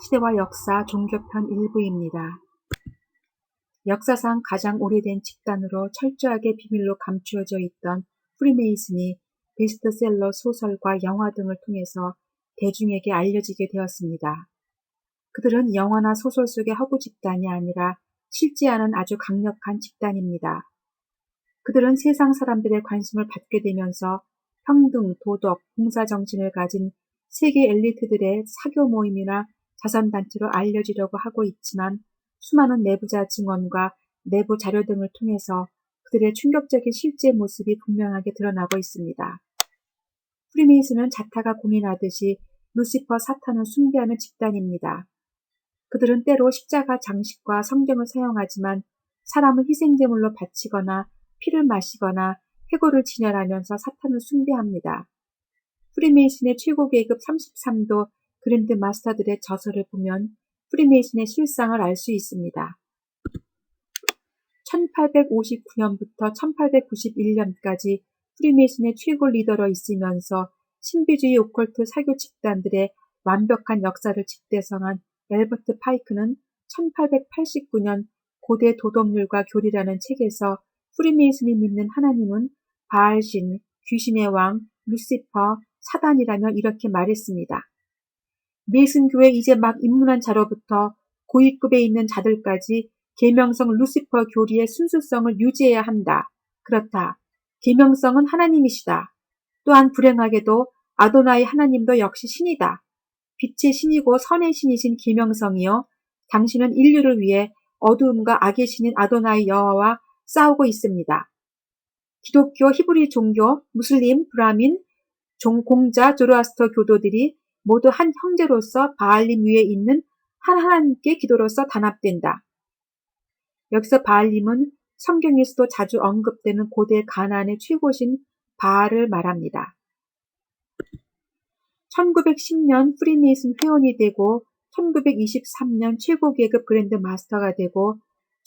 시대와 역사 종교편 일부입니다. 역사상 가장 오래된 집단으로 철저하게 비밀로 감추어져 있던 프리메이슨이 베스트셀러 소설과 영화 등을 통해서 대중에게 알려지게 되었습니다. 그들은 영화나 소설 속의 허구 집단이 아니라 실제하는 아주 강력한 집단입니다. 그들은 세상 사람들의 관심을 받게 되면서 평등, 도덕, 봉사정신을 가진 세계 엘리트들의 사교 모임이나 자선단체로 알려지려고 하고 있지만 수많은 내부자 증언과 내부 자료 등을 통해서 그들의 충격적인 실제 모습이 분명하게 드러나고 있습니다. 프리메이슨은 자타가 공인하듯이 루시퍼 사탄을 숭배하는 집단입니다. 그들은 때로 십자가 장식과 성경을 사용하지만 사람을 희생제물로 바치거나 피를 마시거나 해골을 진열하면서 사탄을 숭배합니다. 프리메이슨의 최고 계급 33도 그랜드 마스터들의 저서를 보면 프리메이슨의 실상을 알 수 있습니다. 1859년부터 1891년까지 프리메이슨의 최고 리더로 있으면서 신비주의 오컬트 사교 집단들의 완벽한 역사를 집대성한 앨버트 파이크는 1889년 고대 도덕률과 교리라는 책에서 프리메이슨이 믿는 하나님은 바알신, 귀신의 왕, 루시퍼, 사단이라며 이렇게 말했습니다. 메이슨교에 이제 막 입문한 자로부터 고위급에 있는 자들까지 계명성 루시퍼 교리의 순수성을 유지해야 한다. 그렇다. 계명성은 하나님이시다. 또한 불행하게도 아도나이 하나님도 역시 신이다. 빛의 신이고 선의 신이신 계명성이요. 당신은 인류를 위해 어두움과 악의 신인 아도나이 여호와와 싸우고 있습니다. 기독교, 히브리 종교, 무슬림, 브라민, 공자, 조로아스터 교도들이 모두 한 형제로서 바알림 위에 있는 한 하나님께 기도로서 단합된다. 여기서 바알림은 성경에서도 자주 언급되는 고대 가나안의 최고신 바알을 말합니다. 1910년 프리메이슨 회원이 되고 1923년 최고 계급 그랜드 마스터가 되고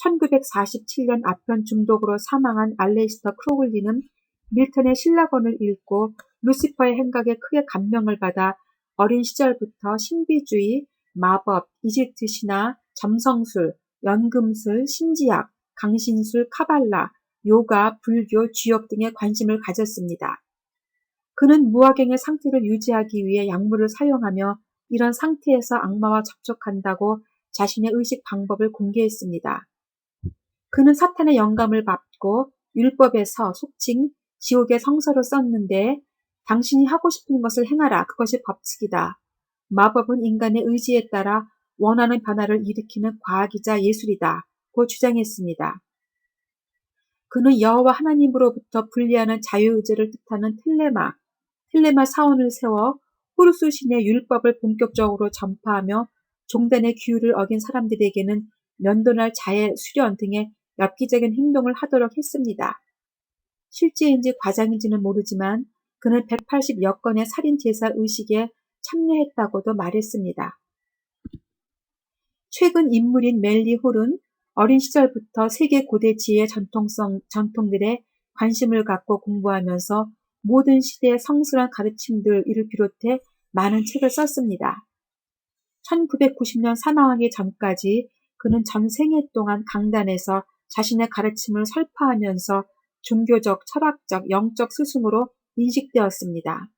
1947년 아편 중독으로 사망한 알레이스터 크로글리는 밀턴의 신라권을 읽고 루시퍼의 행각에 크게 감명을 받아 어린 시절부터 신비주의, 마법, 이집트 신화, 점성술, 연금술, 신지학, 강신술, 카발라, 요가, 불교, 쥐역 등에 관심을 가졌습니다. 그는 무화경의 상태를 유지하기 위해 약물을 사용하며 이런 상태에서 악마와 접촉한다고 자신의 의식 방법을 공개했습니다. 그는 사탄의 영감을 받고 율법에서 속칭 지옥의 성서를 썼는데 당신이 하고 싶은 것을 행하라. 그것이 법칙이다. 마법은 인간의 의지에 따라 원하는 변화를 일으키는 과학이자 예술이다. 고 주장했습니다. 그는 여호와 하나님으로부터 분리하는 자유의지를 뜻하는 텔레마 사원을 세워 호루스 신의 율법을 본격적으로 전파하며 종단의 규율을 어긴 사람들에게는 면도날 자해, 수련 등의 엽기적인 행동을 하도록 했습니다. 실제인지 과장인지는 모르지만 그는 180여 건의 살인 제사 의식에 참여했다고도 말했습니다. 최근 인물인 멜리 홀은 어린 시절부터 세계 고대 지혜 전통들에 관심을 갖고 공부하면서 모든 시대의 성스러운 가르침들을 비롯해 많은 책을 썼습니다. 1990년 사망하기 전까지 그는 전 생애 동안 강단에서 자신의 가르침을 설파하면서 종교적, 철학적, 영적 스승으로 인식되었습니다.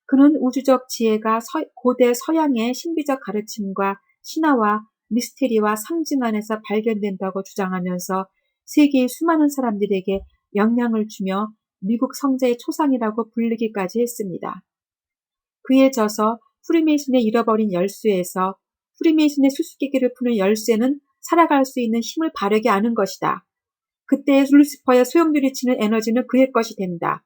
그는 우주적 지혜가 고대 서양의 신비적 가르침과 신화와 미스테리와 상징 안에서 발견된다고 주장하면서 세계의 수많은 사람들에게 영향을 주며 미국 성자의 초상이라고 부르기까지 했습니다. 그의 저서 프리메이슨의 잃어버린 열쇠에서 프리메이슨의 수수께끼를 푸는 열쇠는 살아갈 수 있는 힘을 바르게 아는 것이다. 그때의 루시퍼의 소용돌이치는 에너지는 그의 것이 된다.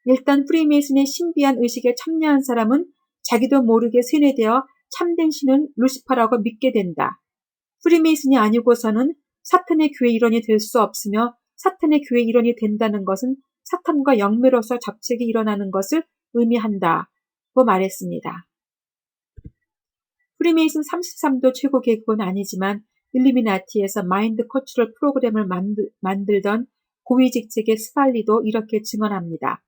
일단 프리메이슨의 신비한 의식에 참여한 사람은 자기도 모르게 세뇌되어 참된 신은 루시퍼라고 믿게 된다. 프리메이슨이 아니고서는 사탄의 교회 일원이 될 수 없으며 사탄의 교회 일원이 된다는 것은 사탄과 영매로서 접촉이 일어나는 것을 의미한다. 고 말했습니다. 프리메이슨 33도 최고 계급은 아니지만 일루미나티에서 마인드 컨트롤 프로그램을 만들던 고위직책의 스팔리도 이렇게 증언합니다.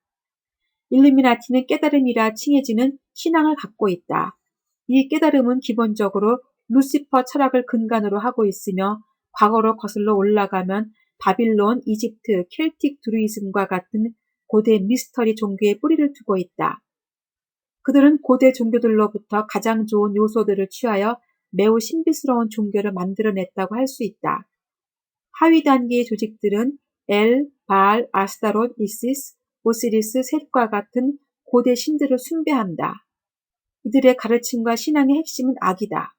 일루미나티는 깨달음이라 칭해지는 신앙을 갖고 있다. 이 깨달음은 기본적으로 루시퍼 철학을 근간으로 하고 있으며 과거로 거슬러 올라가면 바빌론, 이집트, 켈틱 드루이즘과 같은 고대 미스터리 종교에 뿌리를 두고 있다. 그들은 고대 종교들로부터 가장 좋은 요소들을 취하여 매우 신비스러운 종교를 만들어냈다고 할 수 있다. 하위 단계의 조직들은 엘, 바알, 아스타롯, 이시스, 오시리스, 셋과 같은 고대 신들을 숭배한다. 이들의 가르침과 신앙의 핵심은 악이다.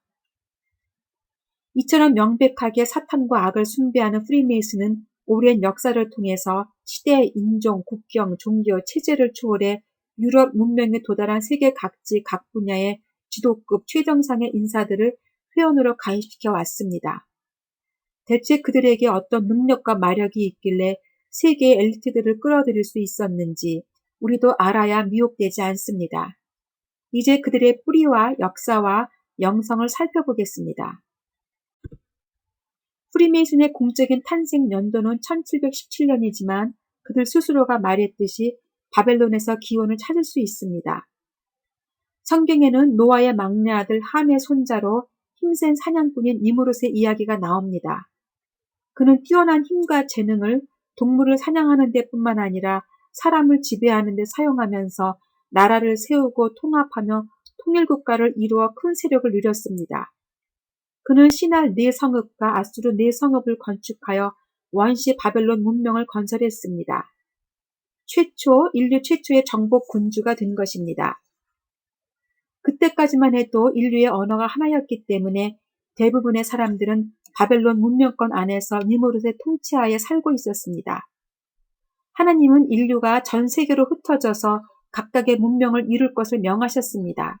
이처럼 명백하게 사탄과 악을 숭배하는 프리메이슨은 오랜 역사를 통해서 시대, 인종, 국경, 종교, 체제를 초월해 유럽 문명에 도달한 세계 각지 각 분야의 지도급 최정상의 인사들을 회원으로 가입시켜 왔습니다. 대체 그들에게 어떤 능력과 마력이 있길래 세계의 엘리트들을 끌어들일 수 있었는지 우리도 알아야 미혹되지 않습니다. 이제 그들의 뿌리와 역사와 영성을 살펴보겠습니다. 프리메이슨의 공적인 탄생 연도는 1717년이지만 그들 스스로가 말했듯이 바벨론에서 기원을 찾을 수 있습니다. 성경에는 노아의 막내 아들 함의 손자로 힘센 사냥꾼인 니무롯의 이야기가 나옵니다. 그는 뛰어난 힘과 재능을 동물을 사냥하는 데뿐만 아니라 사람을 지배하는 데 사용하면서 나라를 세우고 통합하며 통일국가를 이루어 큰 세력을 누렸습니다. 그는 신할 네 성읍과 아수르 네 성읍을 건축하여 원시 바벨론 문명을 건설했습니다. 인류 최초의 정복 군주가 된 것입니다. 그때까지만 해도 인류의 언어가 하나였기 때문에 대부분의 사람들은 바벨론 문명권 안에서 니무롯의 통치하에 살고 있었습니다. 하나님은 인류가 전 세계로 흩어져서 각각의 문명을 이룰 것을 명하셨습니다.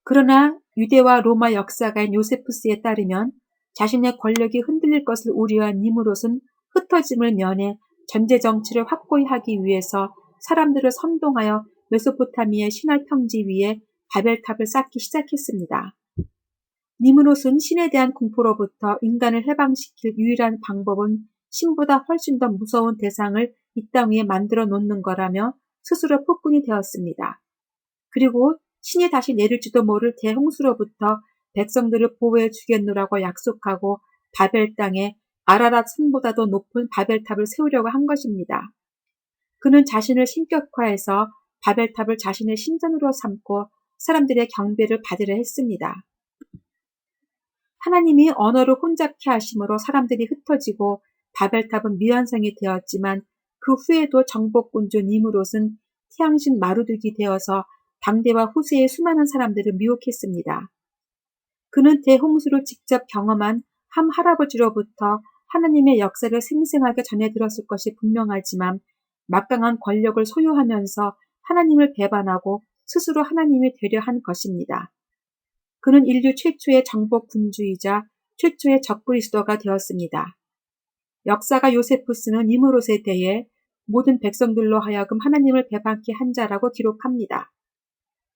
그러나 유대와 로마 역사가인 요세푸스에 따르면 자신의 권력이 흔들릴 것을 우려한 니무롯은 흩어짐을 면해 전제 정치를 확고히 하기 위해서 사람들을 선동하여 메소포타미아의 신할 평지 위에 바벨탑을 쌓기 시작했습니다. 니무롯은 신에 대한 공포로부터 인간을 해방시킬 유일한 방법은 신보다 훨씬 더 무서운 대상을 이 땅 위에 만들어 놓는 거라며 스스로 폭군이 되었습니다. 그리고 신이 다시 내릴지도 모를 대홍수로부터 백성들을 보호해 주겠노라고 약속하고 바벨 땅에 아라랏 산보다도 높은 바벨탑을 세우려고 한 것입니다. 그는 자신을 신격화해서 바벨탑을 자신의 신전으로 삼고 사람들의 경배를 받으려 했습니다. 하나님이 언어를 혼잡케 하심으로 사람들이 흩어지고 바벨탑은 미완성이 되었지만 그 후에도 정복군주 니무롯은 태양신 마루둑이 되어서 당대와 후세의 수많은 사람들을 미혹했습니다. 그는 대홍수를 직접 경험한 함 할아버지로부터 하나님의 역사를 생생하게 전해 들었을 것이 분명하지만 막강한 권력을 소유하면서 하나님을 배반하고 스스로 하나님이 되려 한 것입니다. 그는 인류 최초의 정복 군주이자 최초의 적그리스도가 되었습니다. 역사가 요세푸스는 니무롯에 대해 모든 백성들로 하여금 하나님을 배반케 한 자라고 기록합니다.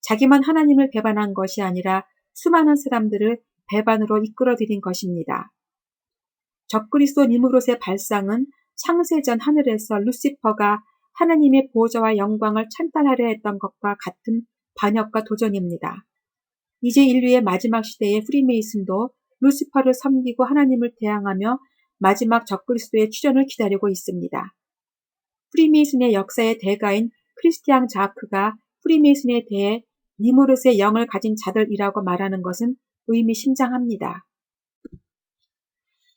자기만 하나님을 배반한 것이 아니라 수많은 사람들을 배반으로 이끌어들인 것입니다. 적그리스도 니무롯의 발상은 창세전 하늘에서 루시퍼가 하나님의 보좌와 영광을 찬탈하려 했던 것과 같은 반역과 도전입니다. 이제 인류의 마지막 시대의 프리메이슨도 루시퍼를 섬기고 하나님을 대항하며 마지막 적그리스도의 출현을 기다리고 있습니다. 프리메이슨의 역사의 대가인 크리스티앙 자크가 프리메이슨에 대해 니무롯의 영을 가진 자들이라고 말하는 것은 의미심장합니다.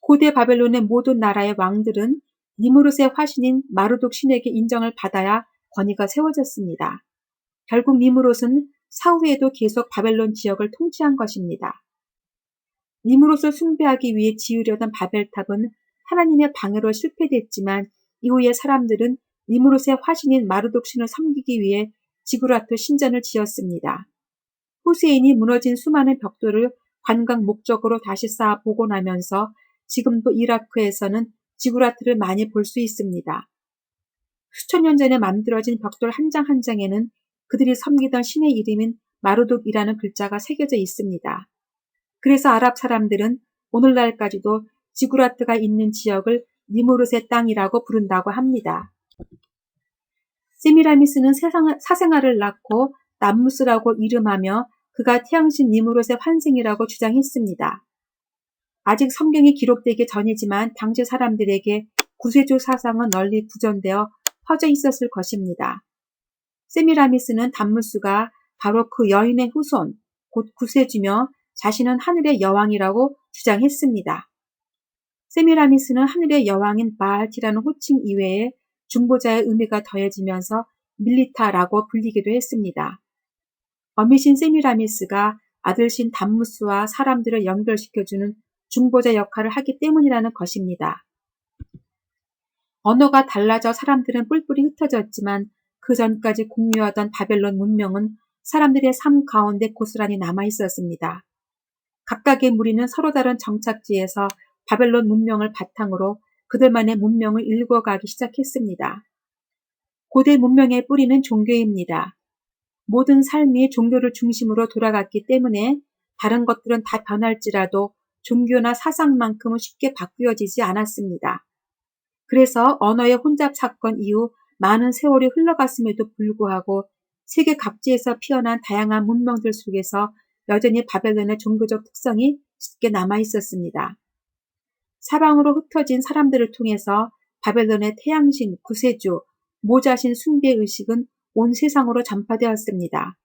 고대 바벨론의 모든 나라의 왕들은 니무롯의 화신인 마루둑 신에게 인정을 받아야 권위가 세워졌습니다. 결국 니무롯은 사후에도 계속 바벨론 지역을 통치한 것입니다. 니무롯을 숭배하기 위해 지으려던 바벨탑은 하나님의 방해로 실패됐지만 이후에 사람들은 니무롯의 화신인 마루둑 신을 섬기기 위해 지구라트 신전을 지었습니다. 후세인이 무너진 수많은 벽돌을 관광 목적으로 다시 쌓아 복원하면서 지금도 이라크에서는 지구라트를 많이 볼 수 있습니다. 수천 년 전에 만들어진 벽돌 한 장 한 장에는 그들이 섬기던 신의 이름인 마루둑이라는 글자가 새겨져 있습니다. 그래서 아랍 사람들은 오늘날까지도 지구라트가 있는 지역을 니무롯의 땅이라고 부른다고 합니다. 세미라미스는 사생아를 낳고 남무스라고 이름하며 그가 태양신 니무롯의 환생이라고 주장했습니다. 아직 성경이 기록되기 전이지만 당시 사람들에게 구세주 사상은 널리 구전되어 퍼져 있었을 것입니다. 세미라미스는 담무스가 바로 그 여인의 후손, 곧 구세주며 자신은 하늘의 여왕이라고 주장했습니다. 세미라미스는 하늘의 여왕인 바알티라는 호칭 이외에 중보자의 의미가 더해지면서 밀리타라고 불리기도 했습니다. 어미신 세미라미스가 아들신 담무스와 사람들을 연결시켜주는 중보자 역할을 하기 때문이라는 것입니다. 언어가 달라져 사람들은 뿔뿔이 흩어졌지만 그 전까지 공유하던 바벨론 문명은 사람들의 삶 가운데 고스란히 남아있었습니다. 각각의 무리는 서로 다른 정착지에서 바벨론 문명을 바탕으로 그들만의 문명을 일궈가기 시작했습니다. 고대 문명의 뿌리는 종교입니다. 모든 삶이 종교를 중심으로 돌아갔기 때문에 다른 것들은 다 변할지라도 종교나 사상만큼은 쉽게 바꾸어지지 않았습니다. 그래서 언어의 혼잡 사건 이후 많은 세월이 흘러갔음에도 불구하고 세계 각지에서 피어난 다양한 문명들 속에서 여전히 바벨론의 종교적 특성이 짙게 남아있었습니다. 사방으로 흩어진 사람들을 통해서 바벨론의 태양신, 구세주, 모자신 숭배 의식은 온 세상으로 전파되었습니다.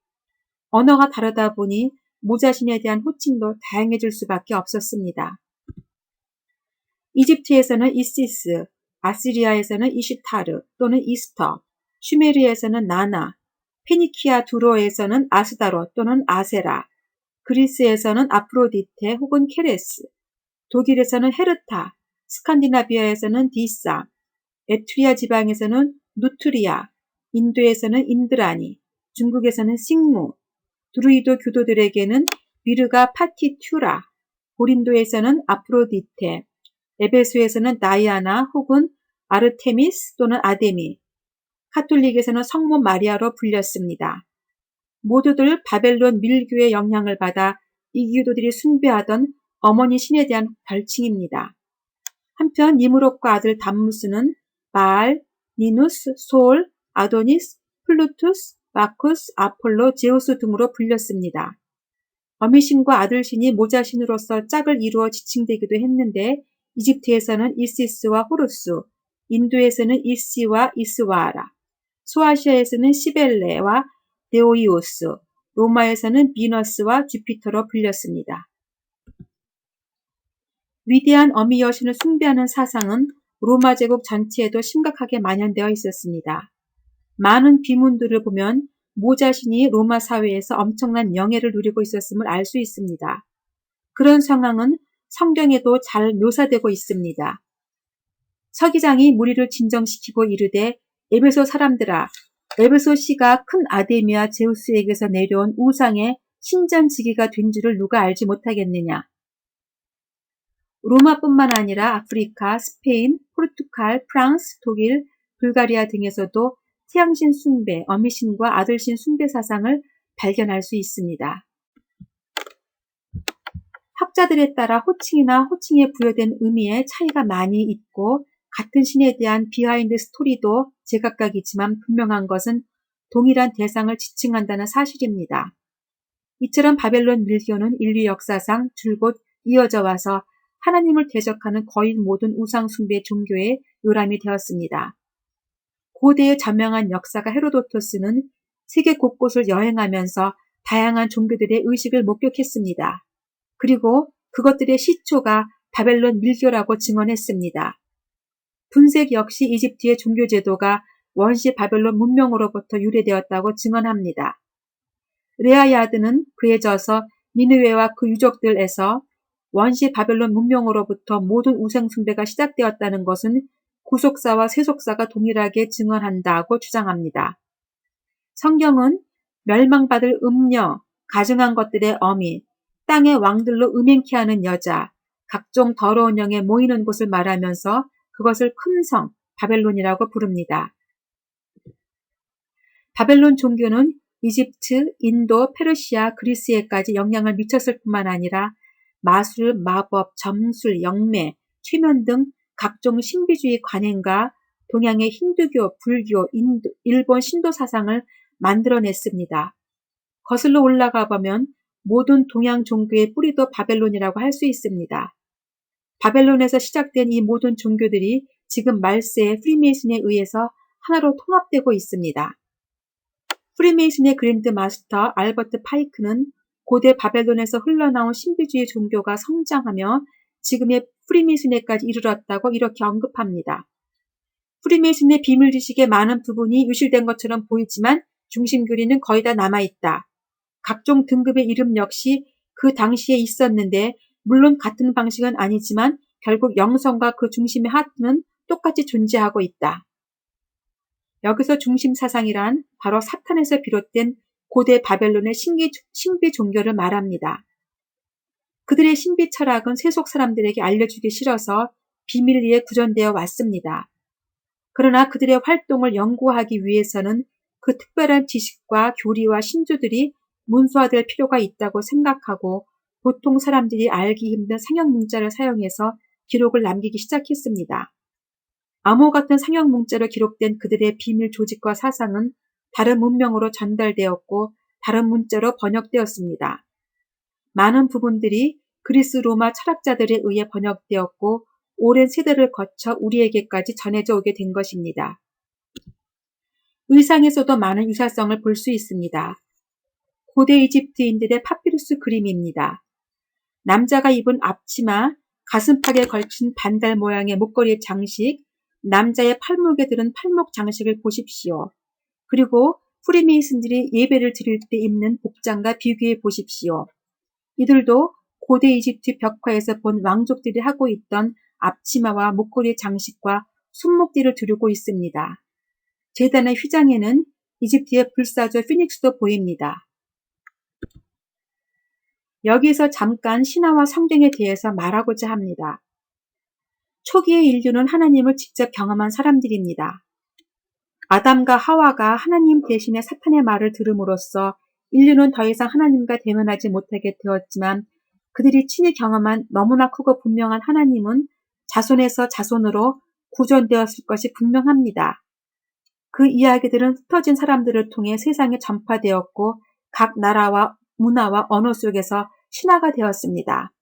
언어가 다르다 보니 모자신에 대한 호칭도 다양해질 수밖에 없었습니다. 이집트에서는 이시스, 아시리아에서는 이시타르 또는 이스터, 슈메르에서는 나나, 페니키아 두로에서는 아스다롯 또는 아세라, 그리스에서는 아프로디테 혹은 케레스, 독일에서는 헤르타, 스칸디나비아에서는 디사, 에트리아 지방에서는 누트리아, 인도에서는 인드라니, 중국에서는 싱무, 드루이도 교도들에게는 미르가 파티튜라, 고린도에서는 아프로디테, 에베소에서는 다이아나 혹은 아르테미스 또는 아데미, 카톨릭에서는 성모 마리아로 불렸습니다. 모두들 바벨론 밀교의 영향을 받아 이 교도들이 숭배하던 어머니 신에 대한 별칭입니다. 한편 니무롯과 아들 담무스는 바알, 니누스, 솔, 아도니스, 플루투스, 마쿠스, 아폴로, 제우스 등으로 불렸습니다. 어미신과 아들신이 모자신으로서 짝을 이루어 지칭되기도 했는데 이집트에서는 이시스와 호루스, 인도에서는 이시와 이스와라, 소아시아에서는 시벨레와 데오이오스, 로마에서는 비너스와 주피터로 불렸습니다. 위대한 어미 여신을 숭배하는 사상은 로마 제국 전체에도 심각하게 만연되어 있었습니다. 많은 비문들을 보면 모자신이 로마 사회에서 엄청난 명예를 누리고 있었음을 알 수 있습니다. 그런 상황은 성경에도 잘 묘사되고 있습니다. 서기장이 무리를 진정시키고 이르되 에베소 사람들아, 에베소 씨가 큰 아데미아 제우스에게서 내려온 우상의 신전지기가 된 줄을 누가 알지 못하겠느냐. 로마뿐만 아니라 아프리카, 스페인, 포르투갈, 프랑스, 독일, 불가리아 등에서도 태양신 숭배, 어미신과 아들신 숭배 사상을 발견할 수 있습니다. 학자들에 따라 호칭이나 호칭에 부여된 의미에 차이가 많이 있고 같은 신에 대한 비하인드 스토리도 제각각이지만 분명한 것은 동일한 대상을 지칭한다는 사실입니다. 이처럼 바벨론 밀교는 인류 역사상 줄곧 이어져 와서 하나님을 대적하는 거의 모든 우상 숭배 종교의 요람이 되었습니다. 고대의 저명한 역사가 헤로도토스는 세계 곳곳을 여행하면서 다양한 종교들의 의식을 목격했습니다. 그리고 그것들의 시초가 바벨론 밀교라고 증언했습니다. 분색 역시 이집트의 종교제도가 원시 바벨론 문명으로부터 유래되었다고 증언합니다. 레아야드는 그에 져서 니느웨와 그 유족들에서 원시 바벨론 문명으로부터 모든 우상 숭배가 시작되었다는 것은 구속사와 세속사가 동일하게 증언한다고 주장합니다. 성경은 멸망받을 음녀, 가증한 것들의 어미, 땅의 왕들로 음행케 하는 여자, 각종 더러운 영에 모이는 곳을 말하면서 그것을 큰 성, 바벨론이라고 부릅니다. 바벨론 종교는 이집트, 인도, 페르시아, 그리스에까지 영향을 미쳤을 뿐만 아니라 마술, 마법, 점술, 영매, 최면 등 각종 신비주의 관행과 동양의 힌두교, 불교, 일본 신도 사상을 만들어냈습니다. 거슬러 올라가 보면 모든 동양 종교의 뿌리도 바벨론이라고 할 수 있습니다. 바벨론에서 시작된 이 모든 종교들이 지금 말세의 프리메이슨에 의해서 하나로 통합되고 있습니다. 프리메이슨의 그랜드 마스터 알버트 파이크는 고대 바벨론에서 흘러나온 신비주의 종교가 성장하며 지금의 프리메이슨에까지 이르렀다고 이렇게 언급합니다. 프리메이슨의 비밀 지식의 많은 부분이 유실된 것처럼 보이지만 중심 교리는 거의 다 남아있다. 각종 등급의 이름 역시 그 당시에 있었는데 물론 같은 방식은 아니지만 결국 영성과 그 중심의 하트는 똑같이 존재하고 있다. 여기서 중심 사상이란 바로 사탄에서 비롯된 고대 바벨론의 신비 종교를 말합니다. 그들의 신비 철학은 세속 사람들에게 알려주기 싫어서 비밀리에 구전되어 왔습니다. 그러나 그들의 활동을 연구하기 위해서는 그 특별한 지식과 교리와 신조들이 문서화될 필요가 있다고 생각하고 보통 사람들이 알기 힘든 상형 문자를 사용해서 기록을 남기기 시작했습니다. 암호 같은 상형 문자로 기록된 그들의 비밀 조직과 사상은 다른 문명으로 전달되었고 다른 문자로 번역되었습니다. 많은 부분들이 그리스 로마 철학자들에 의해 번역되었고 오랜 세대를 거쳐 우리에게까지 전해져 오게 된 것입니다. 의상에서도 많은 유사성을 볼 수 있습니다. 고대 이집트인들의 파피루스 그림입니다. 남자가 입은 앞치마, 가슴팍에 걸친 반달 모양의 목걸이 장식, 남자의 팔목에 들은 팔목 장식을 보십시오. 그리고 프리메이슨들이 예배를 드릴 때 입는 복장과 비교해 보십시오. 이들도 고대 이집트 벽화에서 본 왕족들이 하고 있던 앞치마와 목걸이 장식과 손목띠를 두르고 있습니다. 제단의 휘장에는 이집트의 불사조 피닉스도 보입니다. 여기서 잠깐 신화와 성경에 대해서 말하고자 합니다. 초기의 인류는 하나님을 직접 경험한 사람들입니다. 아담과 하와가 하나님 대신에 사탄의 말을 들음으로써 인류는 더 이상 하나님과 대면하지 못하게 되었지만 그들이 친히 경험한 너무나 크고 분명한 하나님은 자손에서 자손으로 구전되었을 것이 분명합니다. 그 이야기들은 흩어진 사람들을 통해 세상에 전파되었고 각 나라와 문화와 언어 속에서 신화가 되었습니다.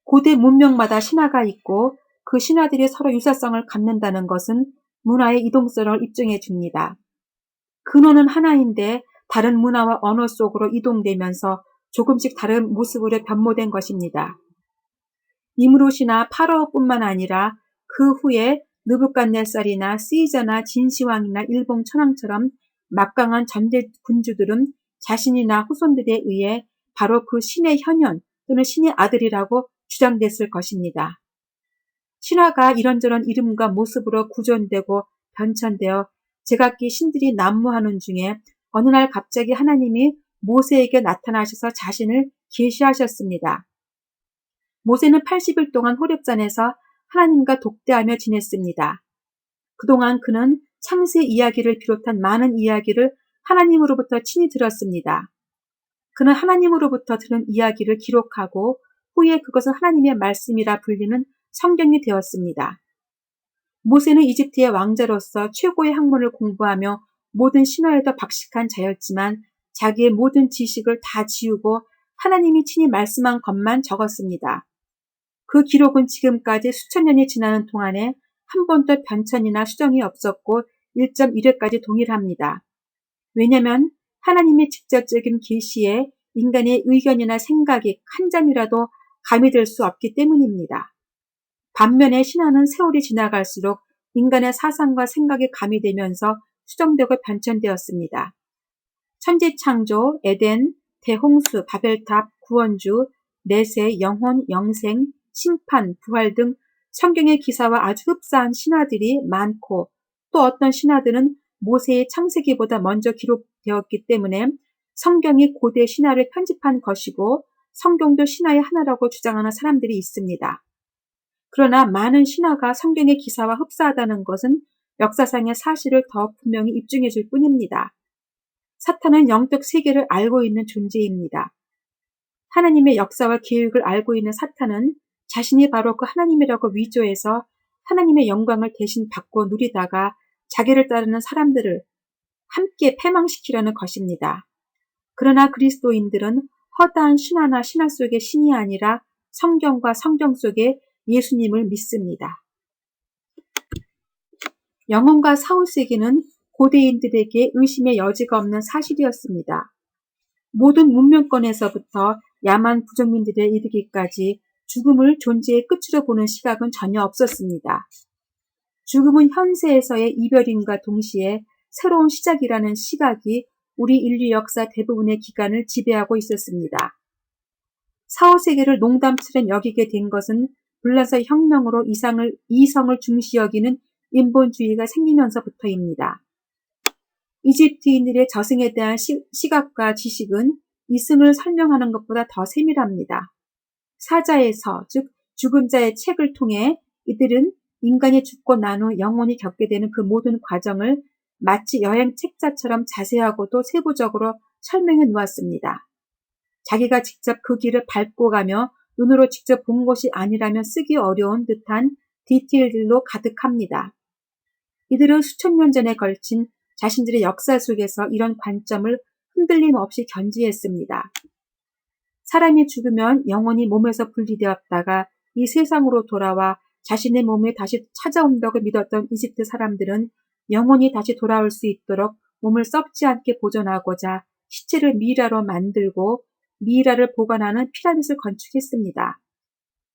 고대 문명마다 신화가 있고 그 신화들이 서로 유사성을 갖는다는 것은 문화의 이동성을 입증해 줍니다. 근원은 하나인데 다른 문화와 언어 속으로 이동되면서 조금씩 다른 모습으로 변모된 것입니다. 니므롯이나 파라오뿐만 아니라 그 후에 느부갓네살이나 시저나 진시황이나 일본 천황처럼 막강한 전대 군주들은 자신이나 후손들에 의해 바로 그 신의 현현 또는 신의 아들이라고 주장됐을 것입니다. 신화가 이런저런 이름과 모습으로 구전되고 변천되어 제각기 신들이 난무하는 중에 어느 날 갑자기 하나님이 모세에게 나타나셔서 자신을 계시하셨습니다. 모세는 80일 동안 호렙산에서 하나님과 독대하며 지냈습니다. 그동안 그는 창세 이야기를 비롯한 많은 이야기를 하나님으로부터 친히 들었습니다. 그는 하나님으로부터 들은 이야기를 기록하고 후에 그것은 하나님의 말씀이라 불리는 성경이 되었습니다. 모세는 이집트의 왕자로서 최고의 학문을 공부하며 모든 신화에도 박식한 자였지만 자기의 모든 지식을 다 지우고 하나님이 친히 말씀한 것만 적었습니다. 그 기록은 지금까지 수천 년이 지나는 동안에 한 번도 변천이나 수정이 없었고 1.1회까지 동일합니다. 왜냐하면 하나님의 직접적인 계시에 인간의 의견이나 생각이 한 점이라도 가미될 수 없기 때문입니다. 반면에 신화는 세월이 지나갈수록 인간의 사상과 생각이 가미되면서 수정되고 변천되었습니다. 천지창조, 에덴, 대홍수, 바벨탑, 구원주, 내세, 영혼, 영생, 심판, 부활 등 성경의 기사와 아주 흡사한 신화들이 많고 또 어떤 신화들은 모세의 창세기보다 먼저 기록되었기 때문에 성경이 고대 신화를 편집한 것이고 성경도 신화의 하나라고 주장하는 사람들이 있습니다. 그러나 많은 신화가 성경의 기사와 흡사하다는 것은 역사상의 사실을 더 분명히 입증해 줄 뿐입니다. 사탄은 영적 세계를 알고 있는 존재입니다. 하나님의 역사와 계획을 알고 있는 사탄은 자신이 바로 그 하나님이라고 위조해서 하나님의 영광을 대신 받고 누리다가 자기를 따르는 사람들을 함께 패망시키려는 것입니다. 그러나 그리스도인들은 허다한 신화나 신화 속의 신이 아니라 성경과 성경 속의 예수님을 믿습니다. 영혼과 사후세계는 고대인들에게 의심의 여지가 없는 사실이었습니다. 모든 문명권에서부터 야만 부족민들에 이르기까지 죽음을 존재의 끝으로 보는 시각은 전혀 없었습니다. 죽음은 현세에서의 이별임과 동시에 새로운 시작이라는 시각이 우리 인류 역사 대부분의 기간을 지배하고 있었습니다. 사후세계를 농담처럼 여기게 된 것은 불란서 혁명으로 이성을 중시 여기는 인본주의가 생기면서부터입니다. 이집트인들의 저승에 대한 시각과 지식은 이승을 설명하는 것보다 더 세밀합니다. 사자에서, 즉 죽은 자의 책을 통해 이들은 인간이 죽고 난 후 영혼이 겪게 되는 그 모든 과정을 마치 여행 책자처럼 자세하고도 세부적으로 설명해 놓았습니다. 자기가 직접 그 길을 밟고 가며 눈으로 직접 본 것이 아니라면 쓰기 어려운 듯한 디테일들로 가득합니다. 이들은 수천 년 전에 걸친 자신들의 역사 속에서 이런 관점을 흔들림 없이 견지했습니다. 사람이 죽으면 영혼이 몸에서 분리되었다가 이 세상으로 돌아와 자신의 몸에 다시 찾아온다고 믿었던 이집트 사람들은 영혼이 다시 돌아올 수 있도록 몸을 썩지 않게 보존하고자 시체를 미이라로 만들고 미이라를 보관하는 피라밋을 건축했습니다.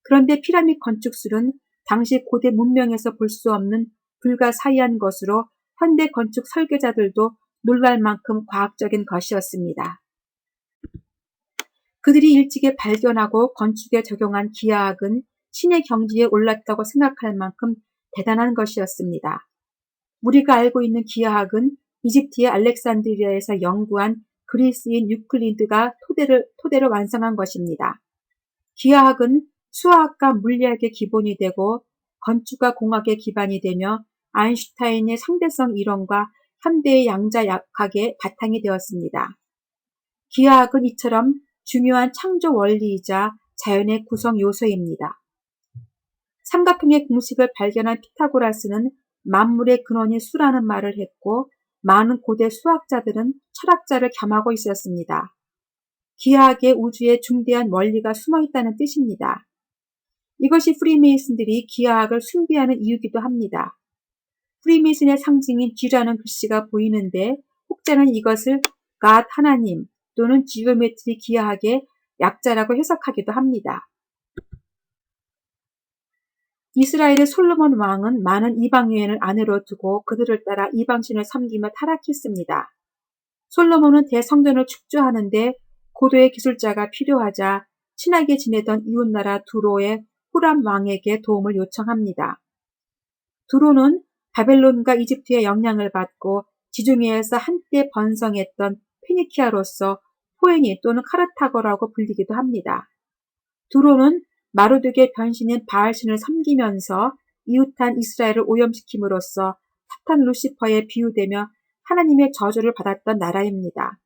그런데 피라밋 건축술은 당시 고대 문명에서 볼 수 없는 불가사의한 것으로 현대 건축 설계자들도 놀랄 만큼 과학적인 것이었습니다. 그들이 일찍이 발견하고 건축에 적용한 기하학은 신의 경지에 올랐다고 생각할 만큼 대단한 것이었습니다. 우리가 알고 있는 기하학은 이집트의 알렉산드리아에서 연구한 그리스인 유클리드가 토대로 완성한 것입니다. 기하학은 수화학과 물리학의 기본이 되고 건축과 공학의 기반이 되며 아인슈타인의 상대성 이론과 현대의 양자역학의 바탕이 되었습니다. 기하학은 이처럼 중요한 창조 원리이자 자연의 구성 요소입니다. 삼각형의 공식을 발견한 피타고라스는 만물의 근원이 수라는 말을 했고 많은 고대 수학자들은 철학자를 겸하고 있었습니다. 기하학의 우주에 중대한 원리가 숨어있다는 뜻입니다. 이것이 프리메이슨들이 기하학을 숭배하는 이유기도 합니다. 프리메이슨의 상징인 G라는 글씨가 보이는데 혹자는 이것을 God 하나님 또는 지오메트리 기하학의 약자라고 해석하기도 합니다. 이스라엘의 솔로몬 왕은 많은 이방 여인을 아내로 두고 그들을 따라 이방신을 섬기며 타락했습니다. 솔로몬은 대성전을 축조하는데 고도의 기술자가 필요하자 친하게 지내던 이웃나라 두로의 후람 왕에게 도움을 요청합니다. 두로는 바벨론과 이집트의 영향을 받고 지중해에서 한때 번성했던 페니키아로서 포에니 또는 카르타고라고 불리기도 합니다. 두로는 마르둑의 변신인 바알신을 섬기면서 이웃한 이스라엘을 오염시킴으로써 사탄 루시퍼에 비유되며 하나님의 저주를 받았던 나라입니다.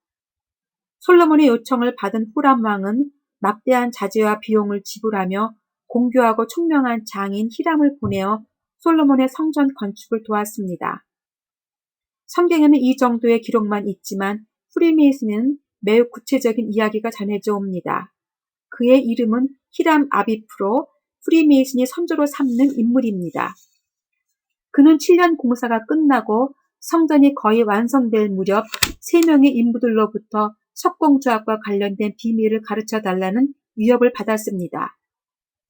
솔로몬의 요청을 받은 후람 왕은 막대한 자재와 비용을 지불하며 공교하고 총명한 장인 히람을 보내어 솔로몬의 성전 건축을 도왔습니다. 성경에는 이 정도의 기록만 있지만 프리메이슨은 매우 구체적인 이야기가 전해져 옵니다. 그의 이름은 히람 아비프로 프리메이슨이 선조로 삼는 인물입니다. 그는 7년 공사가 끝나고 성전이 거의 완성될 무렵 3명의 인부들로부터 석공조합과 관련된 비밀을 가르쳐달라는 위협을 받았습니다.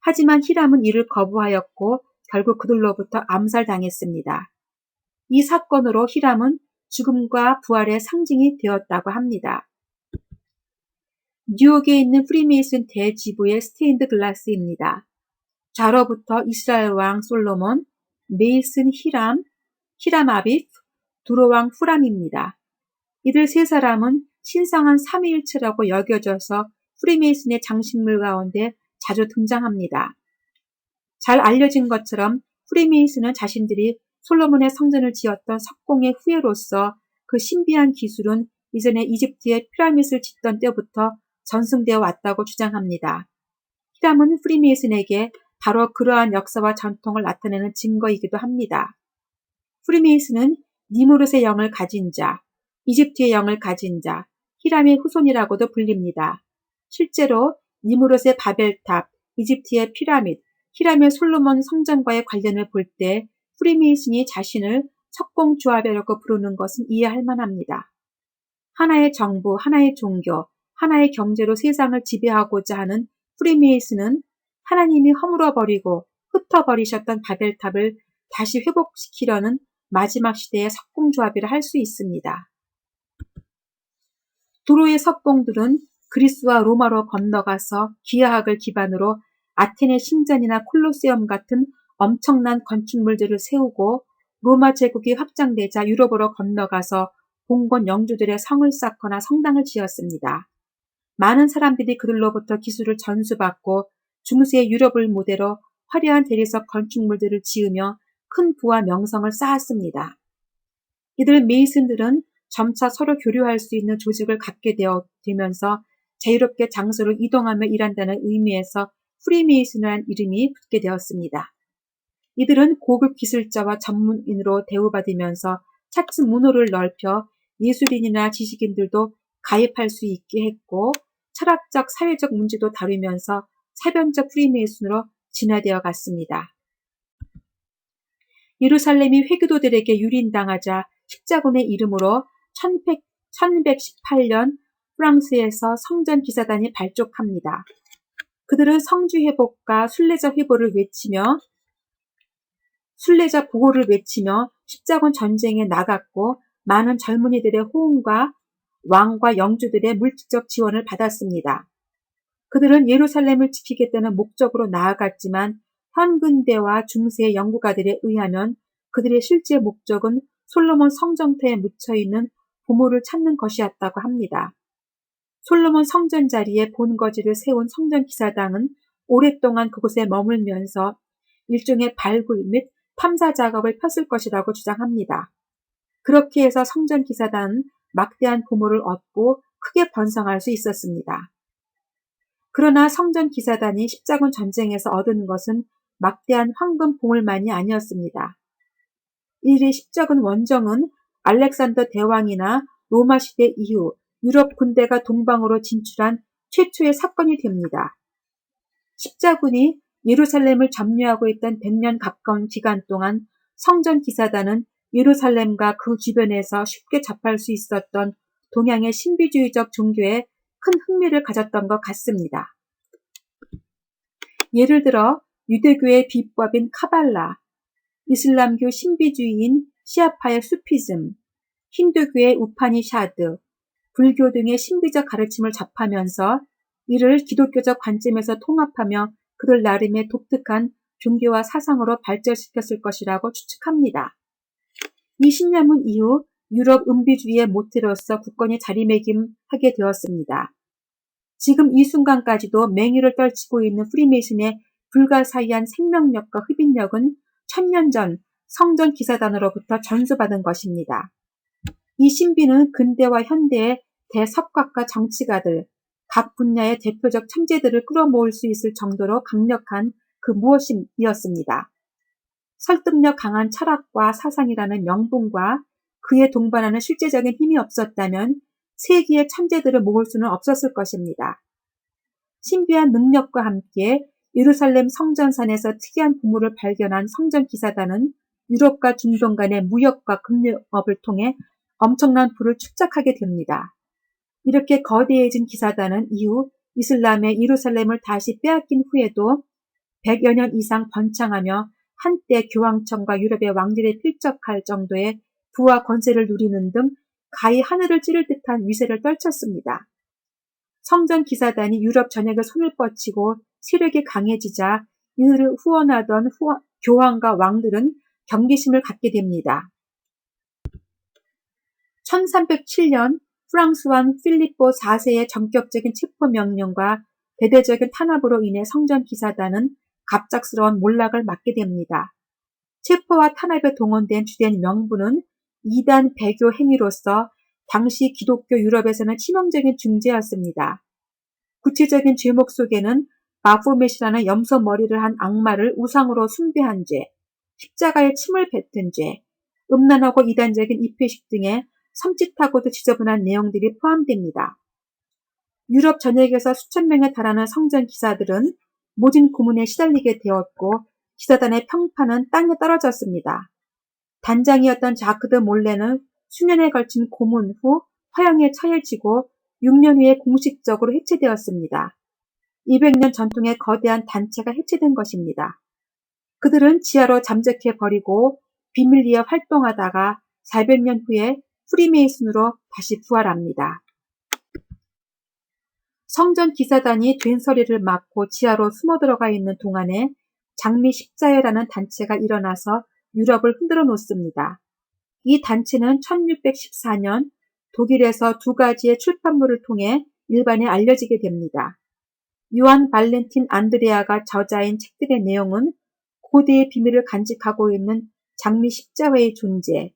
하지만 히람은 이를 거부하였고 결국 그들로부터 암살당했습니다. 이 사건으로 히람은 죽음과 부활의 상징이 되었다고 합니다. 뉴욕에 있는 프리메이슨 대지부의 스테인드 글라스입니다. 좌로부터 이스라엘 왕 솔로몬, 메이슨 히람, 히람 아비프, 두로왕 후람입니다. 이들 세 사람은 신성한 삼위일체라고 여겨져서 프리메이슨의 장식물 가운데 자주 등장합니다. 잘 알려진 것처럼 프리메이슨은 자신들이 솔로몬의 성전을 지었던 석공의 후예로서 그 신비한 기술은 이전에 이집트의 피라밋을 짓던 때부터 전승되어 왔다고 주장합니다. 히람은 프리메이슨에게 바로 그러한 역사와 전통을 나타내는 증거이기도 합니다. 프리메이슨은 니무롯의 영을 가진 자, 이집트의 영을 가진 자, 히람의 후손이라고도 불립니다. 실제로 니무롯의 바벨탑, 이집트의 피라미드, 히람의 솔로몬 성전과의 관련을 볼 때 프리메이슨이 자신을 석공조합이라고 부르는 것은 이해할 만합니다. 하나의 정부, 하나의 종교, 하나의 경제로 세상을 지배하고자 하는 프리메이슨은 하나님이 허물어버리고 흩어버리셨던 바벨탑을 다시 회복시키려는 마지막 시대의 석공조합이라 할 수 있습니다. 도로의 석공들은 그리스와 로마로 건너가서 기하학을 기반으로 아테네 신전이나 콜로세움 같은 엄청난 건축물들을 세우고 로마 제국이 확장되자 유럽으로 건너가서 봉건 영주들의 성을 쌓거나 성당을 지었습니다. 많은 사람들이 그들로부터 기술을 전수받고 중세 유럽을 모델로 화려한 대리석 건축물들을 지으며 큰 부와 명성을 쌓았습니다. 이들 메이슨들은 점차 서로 교류할 수 있는 조직을 갖게 되면서 자유롭게 장소를 이동하며 일한다는 의미에서 프리메이슨이라는 이름이 붙게 되었습니다. 이들은 고급 기술자와 전문인으로 대우받으면서 차츰 문호를 넓혀 예술인이나 지식인들도 가입할 수 있게 했고 철학적, 사회적 문제도 다루면서 사변적 프리메이슨으로 진화되어 갔습니다. 예루살렘이 회교도들에게 유린당하자 십자군의 이름으로 1118년 프랑스에서 성전 기사단이 발족합니다. 그들은 성주 회복과 순례자 보호를 외치며 십자군 전쟁에 나갔고 많은 젊은이들의 호응과 왕과 영주들의 물질적 지원을 받았습니다. 그들은 예루살렘을 지키겠다는 목적으로 나아갔지만 현근대와 중세의 연구가들에 의하면 그들의 실제 목적은 솔로몬 성전터에 묻혀있는 보물을 찾는 것이었다고 합니다. 솔로몬 성전 자리에 본거지를 세운 성전기사당은 오랫동안 그곳에 머물면서 일종의 발굴 및 탐사 작업을 폈을 것이라고 주장합니다. 그렇게 해서 성전기사단은 막대한 보물을 얻고 크게 번성할 수 있었습니다. 그러나 성전기사단이 십자군 전쟁에서 얻은 것은 막대한 황금 보물만이 아니었습니다. 이들의 십자군 원정은 알렉산더 대왕이나 로마 시대 이후 유럽 군대가 동방으로 진출한 최초의 사건이 됩니다. 십자군이 예루살렘을 점유하고 있던 100년 가까운 기간 동안 성전기사단은 예루살렘과 그 주변에서 쉽게 접할 수 있었던 동양의 신비주의적 종교에 큰 흥미를 가졌던 것 같습니다. 예를 들어 유대교의 비법인 카발라, 이슬람교 신비주의인 시아파의 수피즘, 힌두교의 우파니샤드, 불교 등의 신비적 가르침을 접하면서 이를 기독교적 관점에서 통합하며 그들 나름의 독특한 종교와 사상으로 발전시켰을 것이라고 추측합니다. 이 신념은 이후 유럽 은비주의의 모태로서 굳건히 자리매김하게 되었습니다. 지금 이 순간까지도 맹위를 떨치고 있는 프리메이슨의 불가사의한 생명력과 흡인력은 1000년 전 성전기사단으로부터 전수받은 것입니다. 이 신비는 근대와 현대의 대석학과 정치가들, 각 분야의 대표적 천재들을 끌어모을 수 있을 정도로 강력한 그 무엇이었습니다. 설득력 강한 철학과 사상이라는 명분과 그에 동반하는 실제적인 힘이 없었다면 세기의 천재들을 모을 수는 없었을 것입니다. 신비한 능력과 함께 예루살렘 성전산에서 특이한 보물을 발견한 성전기사단은 유럽과 중동 간의 무역과 금융업을 통해 엄청난 부를 축적하게 됩니다. 이렇게 거대해진 기사단은 이후 이슬람의 예루살렘을 다시 빼앗긴 후에도 100여 년 이상 번창하며 한때 교황청과 유럽의 왕들에 필적할 정도의 부와 권세를 누리는 등 가히 하늘을 찌를 듯한 위세를 떨쳤습니다. 성전 기사단이 유럽 전역에 손을 뻗치고 세력이 강해지자 이들을 후원하던 교황과 왕들은 경계심을 갖게 됩니다. 1307년 프랑스 왕 필리포 4세의 전격적인 체포 명령과 대대적인 탄압으로 인해 성전 기사단은 갑작스러운 몰락을 맞게 됩니다. 체포와 탄압에 동원된 주된 명분은 이단 배교 행위로서 당시 기독교 유럽에서는 치명적인 중죄였습니다. 구체적인 죄목 속에는 바포멧이라는 염소 머리를 한 악마를 우상으로 숭배한 죄, 십자가에 침을 뱉은 죄, 음란하고 이단적인 입회식 등의 섬찟하고도 지저분한 내용들이 포함됩니다. 유럽 전역에서 수천 명에 달하는 성전 기사들은 모진 고문에 시달리게 되었고 기사단의 평판은 땅에 떨어졌습니다. 단장이었던 자크드 몰레는 수년에 걸친 고문 후 화형에 처해지고 6년 후에 공식적으로 해체되었습니다. 200년 전통의 거대한 단체가 해체된 것입니다. 그들은 지하로 잠적해버리고 비밀리에 활동하다가 400년 후에 프리메이슨으로 다시 부활합니다. 성전 기사단이 된소리를 막고 지하로 숨어들어가 있는 동안에 장미 십자회라는 단체가 일어나서 유럽을 흔들어 놓습니다. 이 단체는 1614년 독일에서 두 가지의 출판물을 통해 일반에 알려지게 됩니다. 요한 발렌틴 안드레아가 저자인 책들의 내용은 고대의 비밀을 간직하고 있는 장미 십자회의 존재,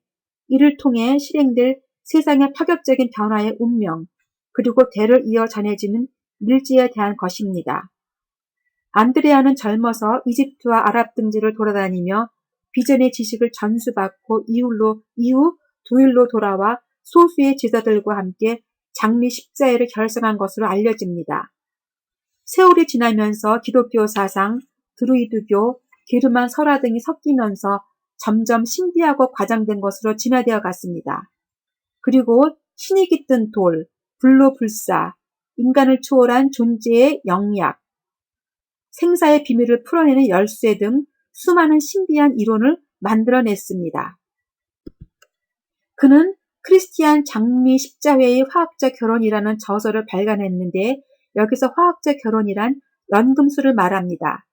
이를 통해 실행될 세상의 파격적인 변화의 운명, 그리고 대를 이어 전해지는 밀지에 대한 것입니다. 안드레아는 젊어서 이집트와 아랍 등지를 돌아다니며 비전의 지식을 전수받고 이후 도일로 돌아와 소수의 제자들과 함께 장미 십자회를 결성한 것으로 알려집니다. 세월이 지나면서 기독교 사상, 드루이드교, 게르만 설화 등이 섞이면서 점점 신비하고 과장된 것으로 진화되어 갔습니다. 그리고 신이 깃든 돌, 불로불사, 인간을 초월한 존재의 영약, 생사의 비밀을 풀어내는 열쇠 등 수많은 신비한 이론을 만들어냈습니다. 그는 크리스티안 장미 십자회의 화학적 결혼이라는 저서를 발간했는데 여기서 화학적 결혼이란 연금술을 말합니다.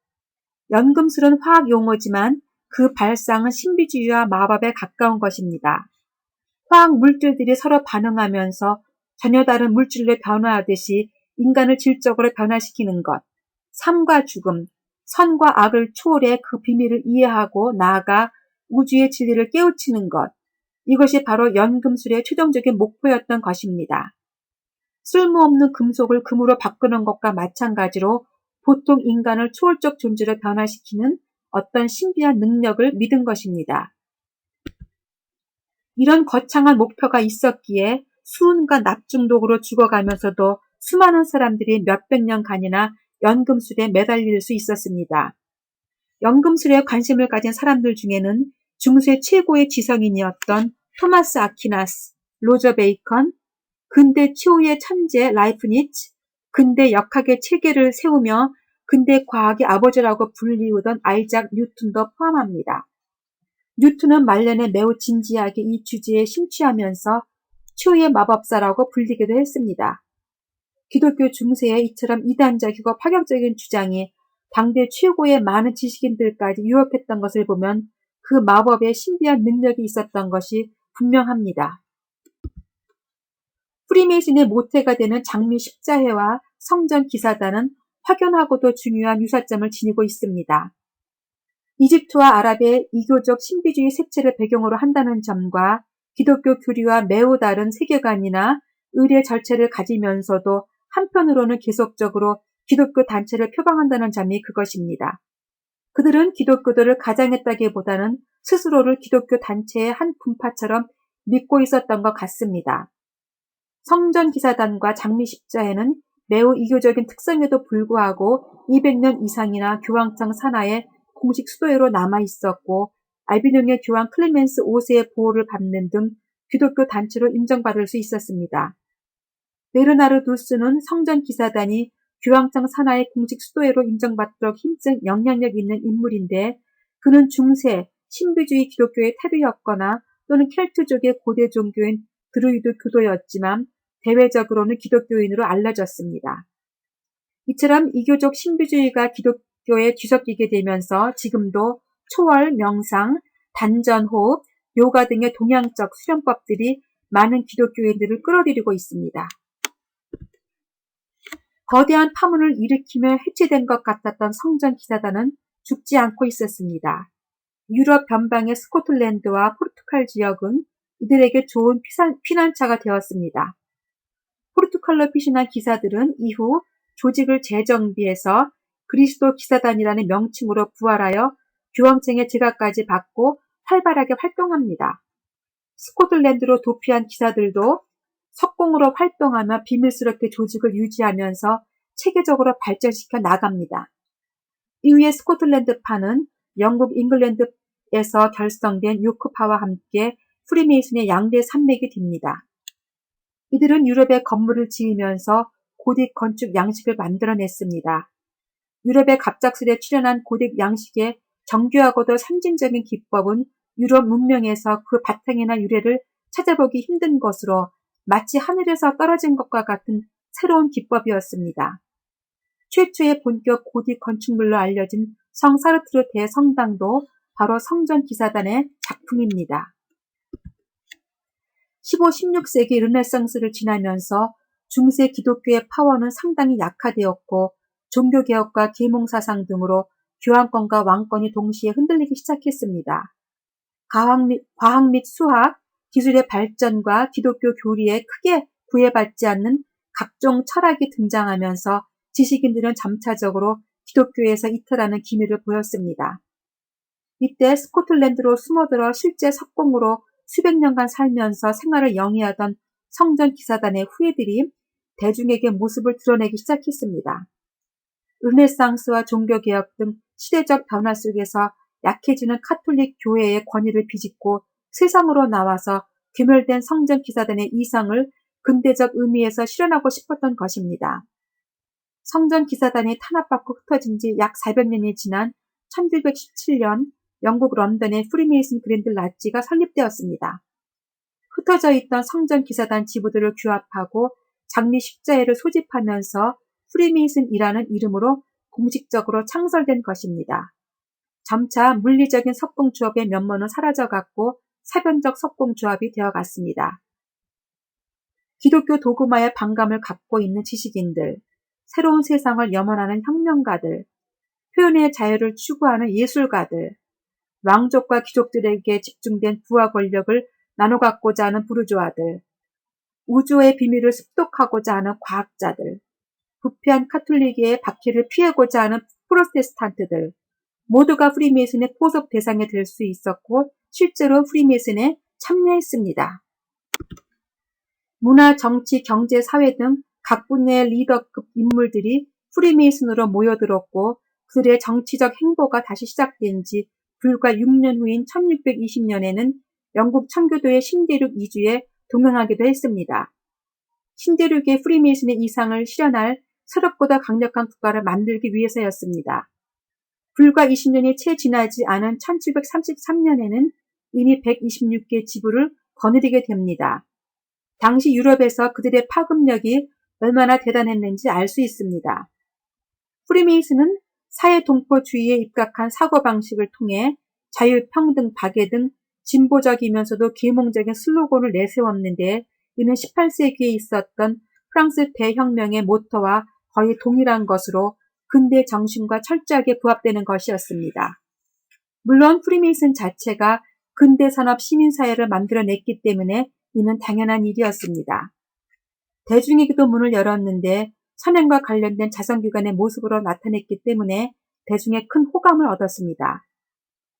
연금술은 화학 용어지만 그 발상은 신비주의와 마법에 가까운 것입니다. 화학 물질들이 서로 반응하면서 전혀 다른 물질로 변화하듯이 인간을 질적으로 변화시키는 것, 삶과 죽음, 선과 악을 초월해 그 비밀을 이해하고 나아가 우주의 진리를 깨우치는 것, 이것이 바로 연금술의 최종적인 목표였던 것입니다. 쓸모없는 금속을 금으로 바꾸는 것과 마찬가지로 보통 인간을 초월적 존재로 변화시키는 어떤 신비한 능력을 믿은 것입니다. 이런 거창한 목표가 있었기에 수은과 납 중독으로 죽어가면서도 수많은 사람들이 몇백 년간이나 연금술에 매달릴 수 있었습니다. 연금술에 관심을 가진 사람들 중에는 중세 최고의 지성인이었던 토마스 아퀴나스, 로저 베이컨, 근대 최후의 천재 라이프니츠, 근대 역학의 체계를 세우며 근대 과학의 아버지라고 불리우던 아이작 뉴턴도 포함합니다. 뉴턴은 말년에 매우 진지하게 이 주제에 심취하면서 최후의 마법사라고 불리기도 했습니다. 기독교 중세에 이처럼 이단적이고 파격적인 주장이 당대 최고의 많은 지식인들까지 유혹했던 것을 보면 그 마법에 신비한 능력이 있었던 것이 분명합니다. 프리메이슨의 모태가 되는 장미 십자회와 성전 기사단은 확연하고도 중요한 유사점을 지니고 있습니다. 이집트와 아랍의 이교적 신비주의 색채를 배경으로 한다는 점과 기독교 교리와 매우 다른 세계관이나 의례 절차를 가지면서도 한편으로는 계속적으로 기독교 단체를 표방한다는 점이 그것입니다. 그들은 기독교도를 가장했다기보다는 스스로를 기독교 단체의 한 분파처럼 믿고 있었던 것 같습니다. 성전 기사단과 장미 십자회는 매우 이교적인 특성에도 불구하고 200년 이상이나 교황청 산하의 공식 수도회로 남아있었고 알비뇽의 교황 클레멘스 5세의 보호를 받는 등 기독교 단체로 인정받을 수 있었습니다. 베르나르두스는 성전 기사단이 교황청 산하의 공식 수도회로 인정받도록 힘쓴 영향력 있는 인물인데 그는 중세 신비주의 기독교의 태도였거나 또는 켈트족의 고대 종교인 드루이드 교도였지만 대외적으로는 기독교인으로 알려졌습니다. 이처럼 이교적 신비주의가 기독교에 뒤섞이게 되면서 지금도 초월, 명상, 단전호흡, 요가 등의 동양적 수련법들이 많은 기독교인들을 끌어들이고 있습니다. 거대한 파문을 일으키며 해체된 것 같았던 성전 기사단은 죽지 않고 있었습니다. 유럽 변방의 스코틀랜드와 포르투갈 지역은 이들에게 좋은 피난처가 되었습니다. 포르투갈로 피신한 기사들은 이후 조직을 재정비해서 그리스도 기사단이라는 명칭으로 부활하여 교황청의 제각까지 받고 활발하게 활동합니다. 스코틀랜드로 도피한 기사들도 석공으로 활동하며 비밀스럽게 조직을 유지하면서 체계적으로 발전시켜 나갑니다. 이후에 스코틀랜드파는 영국 잉글랜드에서 결성된 요크파와 함께 프리메이슨의 양대 산맥이 됩니다. 이들은 유럽에 건물을 지으면서 고딕 건축 양식을 만들어냈습니다. 유럽에 갑작스레 출현한 고딕 양식의 정교하고도 선진적인 기법은 유럽 문명에서 그 바탕이나 유래를 찾아보기 힘든 것으로 마치 하늘에서 떨어진 것과 같은 새로운 기법이었습니다. 최초의 본격 고딕 건축물로 알려진 성 사르트르 대성당도 바로 성전 기사단의 작품입니다. 15, 16세기 르네상스를 지나면서 중세 기독교의 파워는 상당히 약화되었고 종교개혁과 계몽사상 등으로 교황권과 왕권이 동시에 흔들리기 시작했습니다. 과학 및 수학, 기술의 발전과 기독교 교리에 크게 구애받지 않는 각종 철학이 등장하면서 지식인들은 점차적으로 기독교에서 이탈하는 기미를 보였습니다. 이때 스코틀랜드로 숨어들어 실제 석공으로 수백 년간 살면서 생활을 영위하던 성전 기사단의 후예들이 대중에게 모습을 드러내기 시작했습니다. 르네상스와 종교개혁 등 시대적 변화 속에서 약해지는 카톨릭 교회의 권위를 비집고 세상으로 나와서 괴멸된 성전 기사단의 이상을 근대적 의미에서 실현하고 싶었던 것입니다. 성전 기사단이 탄압받고 흩어진 지 약 400년이 지난 1917년 영국 런던의 프리메이슨 그랜드 라지가 설립되었습니다. 흩어져 있던 성전 기사단 지부들을 규합하고 장미 십자회를 소집하면서 프리메이슨이라는 이름으로 공식적으로 창설된 것입니다. 점차 물리적인 석공조합의 면모는 사라져갔고 사변적 석공조합이 되어갔습니다. 기독교 도그마의 반감을 갖고 있는 지식인들, 새로운 세상을 염원하는 혁명가들, 표현의 자유를 추구하는 예술가들, 왕족과 귀족들에게 집중된 부와 권력을 나눠 갖고자 하는 부르주아들, 우주의 비밀을 습독하고자 하는 과학자들, 부패한 카톨릭의 박해를 피하고자 하는 프로테스탄트들, 모두가 프리메이슨의 포섭 대상이 될 수 있었고 실제로 프리메이슨에 참여했습니다. 문화, 정치, 경제, 사회 등 각 분야의 리더급 인물들이 프리메이슨으로 모여들었고 그들의 정치적 행보가 다시 시작된 지 불과 6년 후인 1620년에는 영국 청교도의 신대륙 이주에 동행하기도 했습니다. 신대륙의 프리메이슨의 이상을 실현할 새롭보다 강력한 국가를 만들기 위해서였습니다. 불과 20년이 채 지나지 않은 1733년에는 이미 126개 지부를 거느리게 됩니다. 당시 유럽에서 그들의 파급력이 얼마나 대단했는지 알 수 있습니다. 프리메이슨은 사회동포주의에 입각한 사고방식을 통해 자유평등, 박애 등 진보적이면서도 계몽적인 슬로건을 내세웠는데 이는 18세기에 있었던 프랑스 대혁명의 모토와 거의 동일한 것으로 근대 정신과 철저하게 부합되는 것이었습니다. 물론 프리메이슨 자체가 근대산업 시민사회를 만들어냈기 때문에 이는 당연한 일이었습니다. 대중에게도 문을 열었는데 선행과 관련된 자선기관의 모습으로 나타냈기 때문에 대중의 큰 호감을 얻었습니다.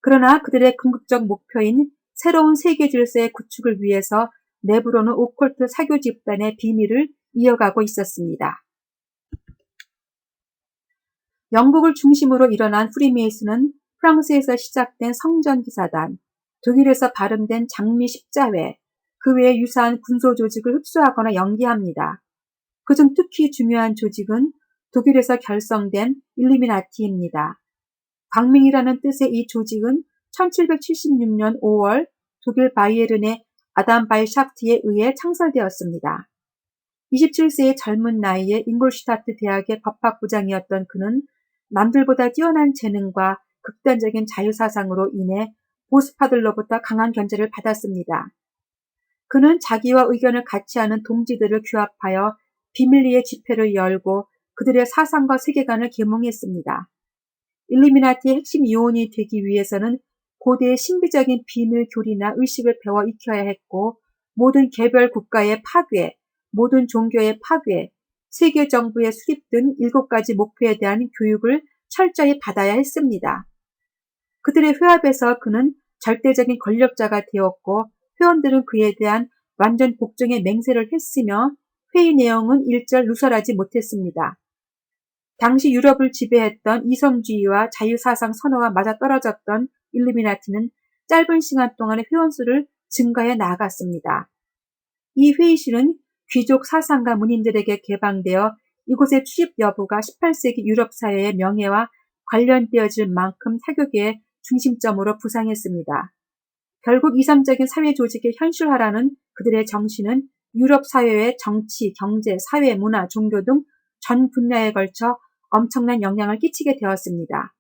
그러나 그들의 궁극적 목표인 새로운 세계 질서의 구축을 위해서 내부로는 오컬트 사교 집단의 비밀을 이어가고 있었습니다. 영국을 중심으로 일어난 프리메이슨은 프랑스에서 시작된 성전기사단, 독일에서 발음된 장미 십자회, 그 외에 유사한 군소 조직을 흡수하거나 연계합니다. 그중 특히 중요한 조직은 독일에서 결성된 일루미나티입니다. 광명이라는 뜻의 이 조직은 1776년 5월 독일 바이에른의 아담 바이샤프트에 의해 창설되었습니다. 27세의 젊은 나이에 잉골슈타트 대학의 법학부장이었던 그는 남들보다 뛰어난 재능과 극단적인 자유사상으로 인해 보수파들로부터 강한 견제를 받았습니다. 그는 자기와 의견을 같이 하는 동지들을 규합하여 비밀리에 집회를 열고 그들의 사상과 세계관을 계몽했습니다. 일루미나티의 핵심 요원이 되기 위해서는 고대의 신비적인 비밀 교리나 의식을 배워 익혀야 했고 모든 개별 국가의 파괴, 모든 종교의 파괴, 세계 정부의 수립 등 7가지 목표에 대한 교육을 철저히 받아야 했습니다. 그들의 회합에서 그는 절대적인 권력자가 되었고 회원들은 그에 대한 완전 복종에 맹세를 했으며 회의 내용은 일절 누설하지 못했습니다. 당시 유럽을 지배했던 이성주의와 자유사상 선호가 맞아떨어졌던 일루미나티는 짧은 시간 동안의 회원수를 증가해 나아갔습니다. 이 회의실은 귀족 사상가 문인들에게 개방되어 이곳의 출입 여부가 18세기 유럽 사회의 명예와 관련되어질 만큼 사교계의 중심점으로 부상했습니다. 결국 이상적인 사회 조직의 현실화라는 그들의 정신은 유럽 사회의 정치, 경제, 사회, 문화, 종교 등 전 분야에 걸쳐 엄청난 영향을 끼치게 되었습니다.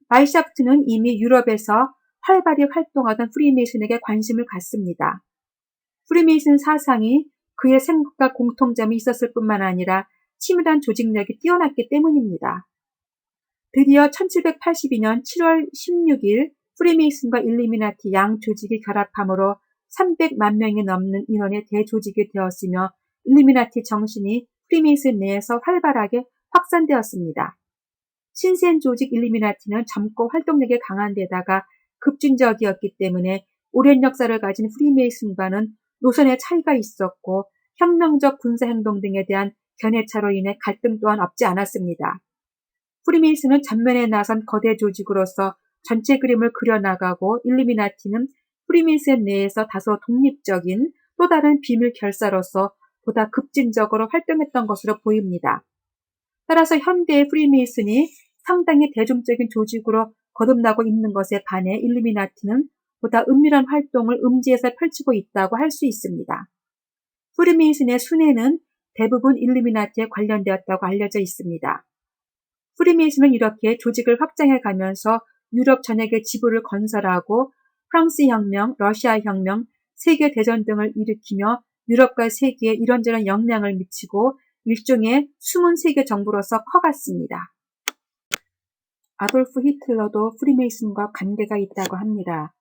바이샤프트는 이미 유럽에서 활발히 활동하던 프리메이슨에게 관심을 갖습니다. 프리메이슨 사상이 그의 생각과 공통점이 있었을 뿐만 아니라 치밀한 조직력이 뛰어났기 때문입니다. 드디어 1782년 7월 16일 프리메이슨과 일루미나티 양 조직이 결합함으로 300만 명이 넘는 인원의 대조직이 되었으며 일루미나티 정신이 프리메이슨 내에서 활발하게 확산되었습니다. 신생 조직 일루미나티는 젊고 활동력이 강한 데다가 급진적이었기 때문에 오랜 역사를 가진 프리메이슨과는 노선의 차이가 있었고 혁명적 군사행동 등에 대한 견해차로 인해 갈등 또한 없지 않았습니다. 프리메이슨은 전면에 나선 거대 조직으로서 전체 그림을 그려나가고 일루미나티는 프리메이슨 내에서 다소 독립적인 또 다른 비밀 결사로서 보다 급진적으로 활동했던 것으로 보입니다. 따라서 현대의 프리메이슨이 상당히 대중적인 조직으로 거듭나고 있는 것에 반해 일루미나티는 보다 은밀한 활동을 음지에서 펼치고 있다고 할 수 있습니다. 프리메이슨의 순회는 대부분 일루미나티에 관련되었다고 알려져 있습니다. 프리메이슨은 이렇게 조직을 확장해 가면서 유럽 전역의 지부를 건설하고 프랑스 혁명, 러시아 혁명, 세계대전 등을 일으키며 유럽과 세계에 이런저런 영향을 미치고 일종의 숨은 세계 정부로서 커갔습니다. 아돌프 히틀러도 프리메이슨과 관계가 있다고 합니다.